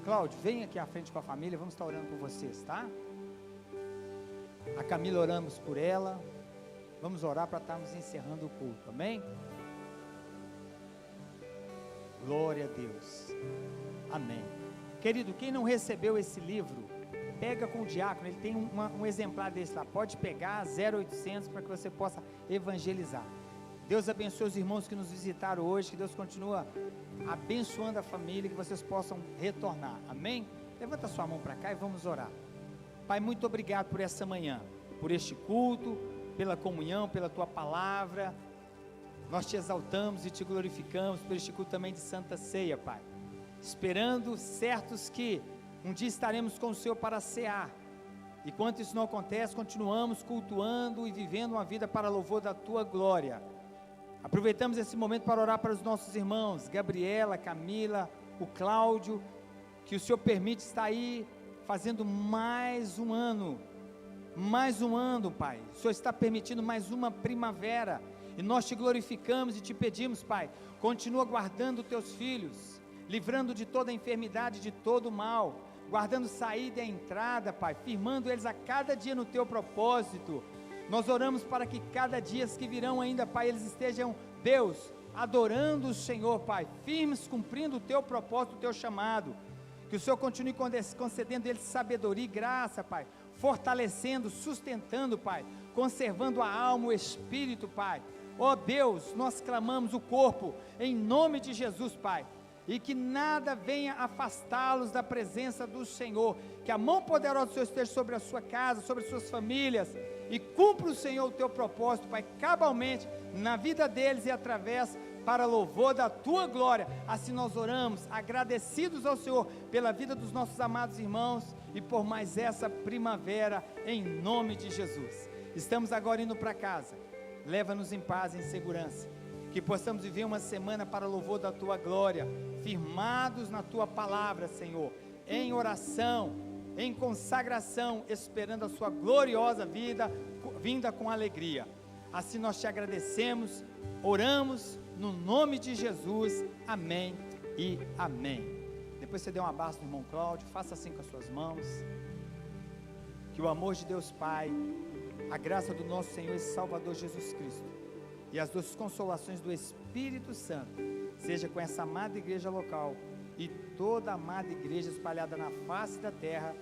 C: Cláudio, vem aqui à frente com a família, vamos estar orando por vocês, tá? A Camila, oramos por ela, vamos orar para estarmos encerrando o culto, amém? Glória a Deus, amém. Querido, quem não recebeu esse livro, pega com o diácono, ele tem um exemplar desse lá, pode pegar, 0800, para que você possa evangelizar. Deus abençoe os irmãos que nos visitaram hoje, que Deus continua abençoando a família, que vocês possam retornar, amém? Levanta sua mão para cá e vamos orar. Pai, muito obrigado por essa manhã, por este culto, pela comunhão, pela tua palavra. Nós te exaltamos e te glorificamos por este culto também de Santa Ceia, Pai, esperando, certos que um dia estaremos com o Senhor para cear. E quanto isso não acontece, continuamos cultuando e vivendo uma vida para louvor da tua glória. Aproveitamos esse momento para orar para os nossos irmãos, Gabriela, Camila, o Cláudio, que o Senhor permite estar aí fazendo mais um ano, Pai. O Senhor está permitindo mais uma primavera, e nós te glorificamos e te pedimos, Pai, continua guardando os teus filhos, livrando de toda enfermidade, de todo mal, guardando saída e entrada, Pai, firmando eles a cada dia no teu propósito. Nós oramos para que cada dia que virão ainda, Pai, eles estejam, Deus, adorando o Senhor, Pai, firmes, cumprindo o teu propósito, o teu chamado. Que o Senhor continue concedendo eles sabedoria e graça, Pai, fortalecendo, sustentando, Pai, conservando a alma, o espírito, Pai. Ó Deus, nós clamamos o corpo, em nome de Jesus, Pai, e que nada venha afastá-los da presença do Senhor, que a mão poderosa do Senhor esteja sobre a sua casa, sobre as suas famílias, e cumpra o Senhor o teu propósito, Pai, cabalmente, na vida deles e através, para louvor da tua glória. Assim nós oramos, agradecidos ao Senhor, pela vida dos nossos amados irmãos, e por mais essa primavera, em nome de Jesus. Estamos agora indo para casa, leva-nos em paz e em segurança, que possamos viver uma semana para louvor da Tua glória, firmados na Tua palavra, Senhor, em oração, em consagração, esperando a Sua gloriosa vinda com alegria. Assim nós te agradecemos, oramos no nome de Jesus, amém e amém. Depois você dê um abraço no irmão Cláudio, faça assim com as suas mãos. Que o amor de Deus Pai, a graça do nosso Senhor e Salvador Jesus Cristo e as duas consolações do Espírito Santo seja com essa amada igreja local e toda a amada igreja espalhada na face da terra,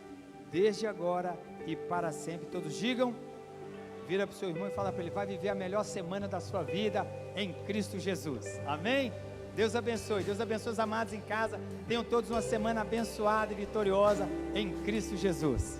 C: desde agora e para sempre. Todos digam, vira para o seu irmão e fala para ele, vai viver a melhor semana da sua vida em Cristo Jesus, amém? Deus abençoe os amados em casa, tenham todos uma semana abençoada e vitoriosa em Cristo Jesus.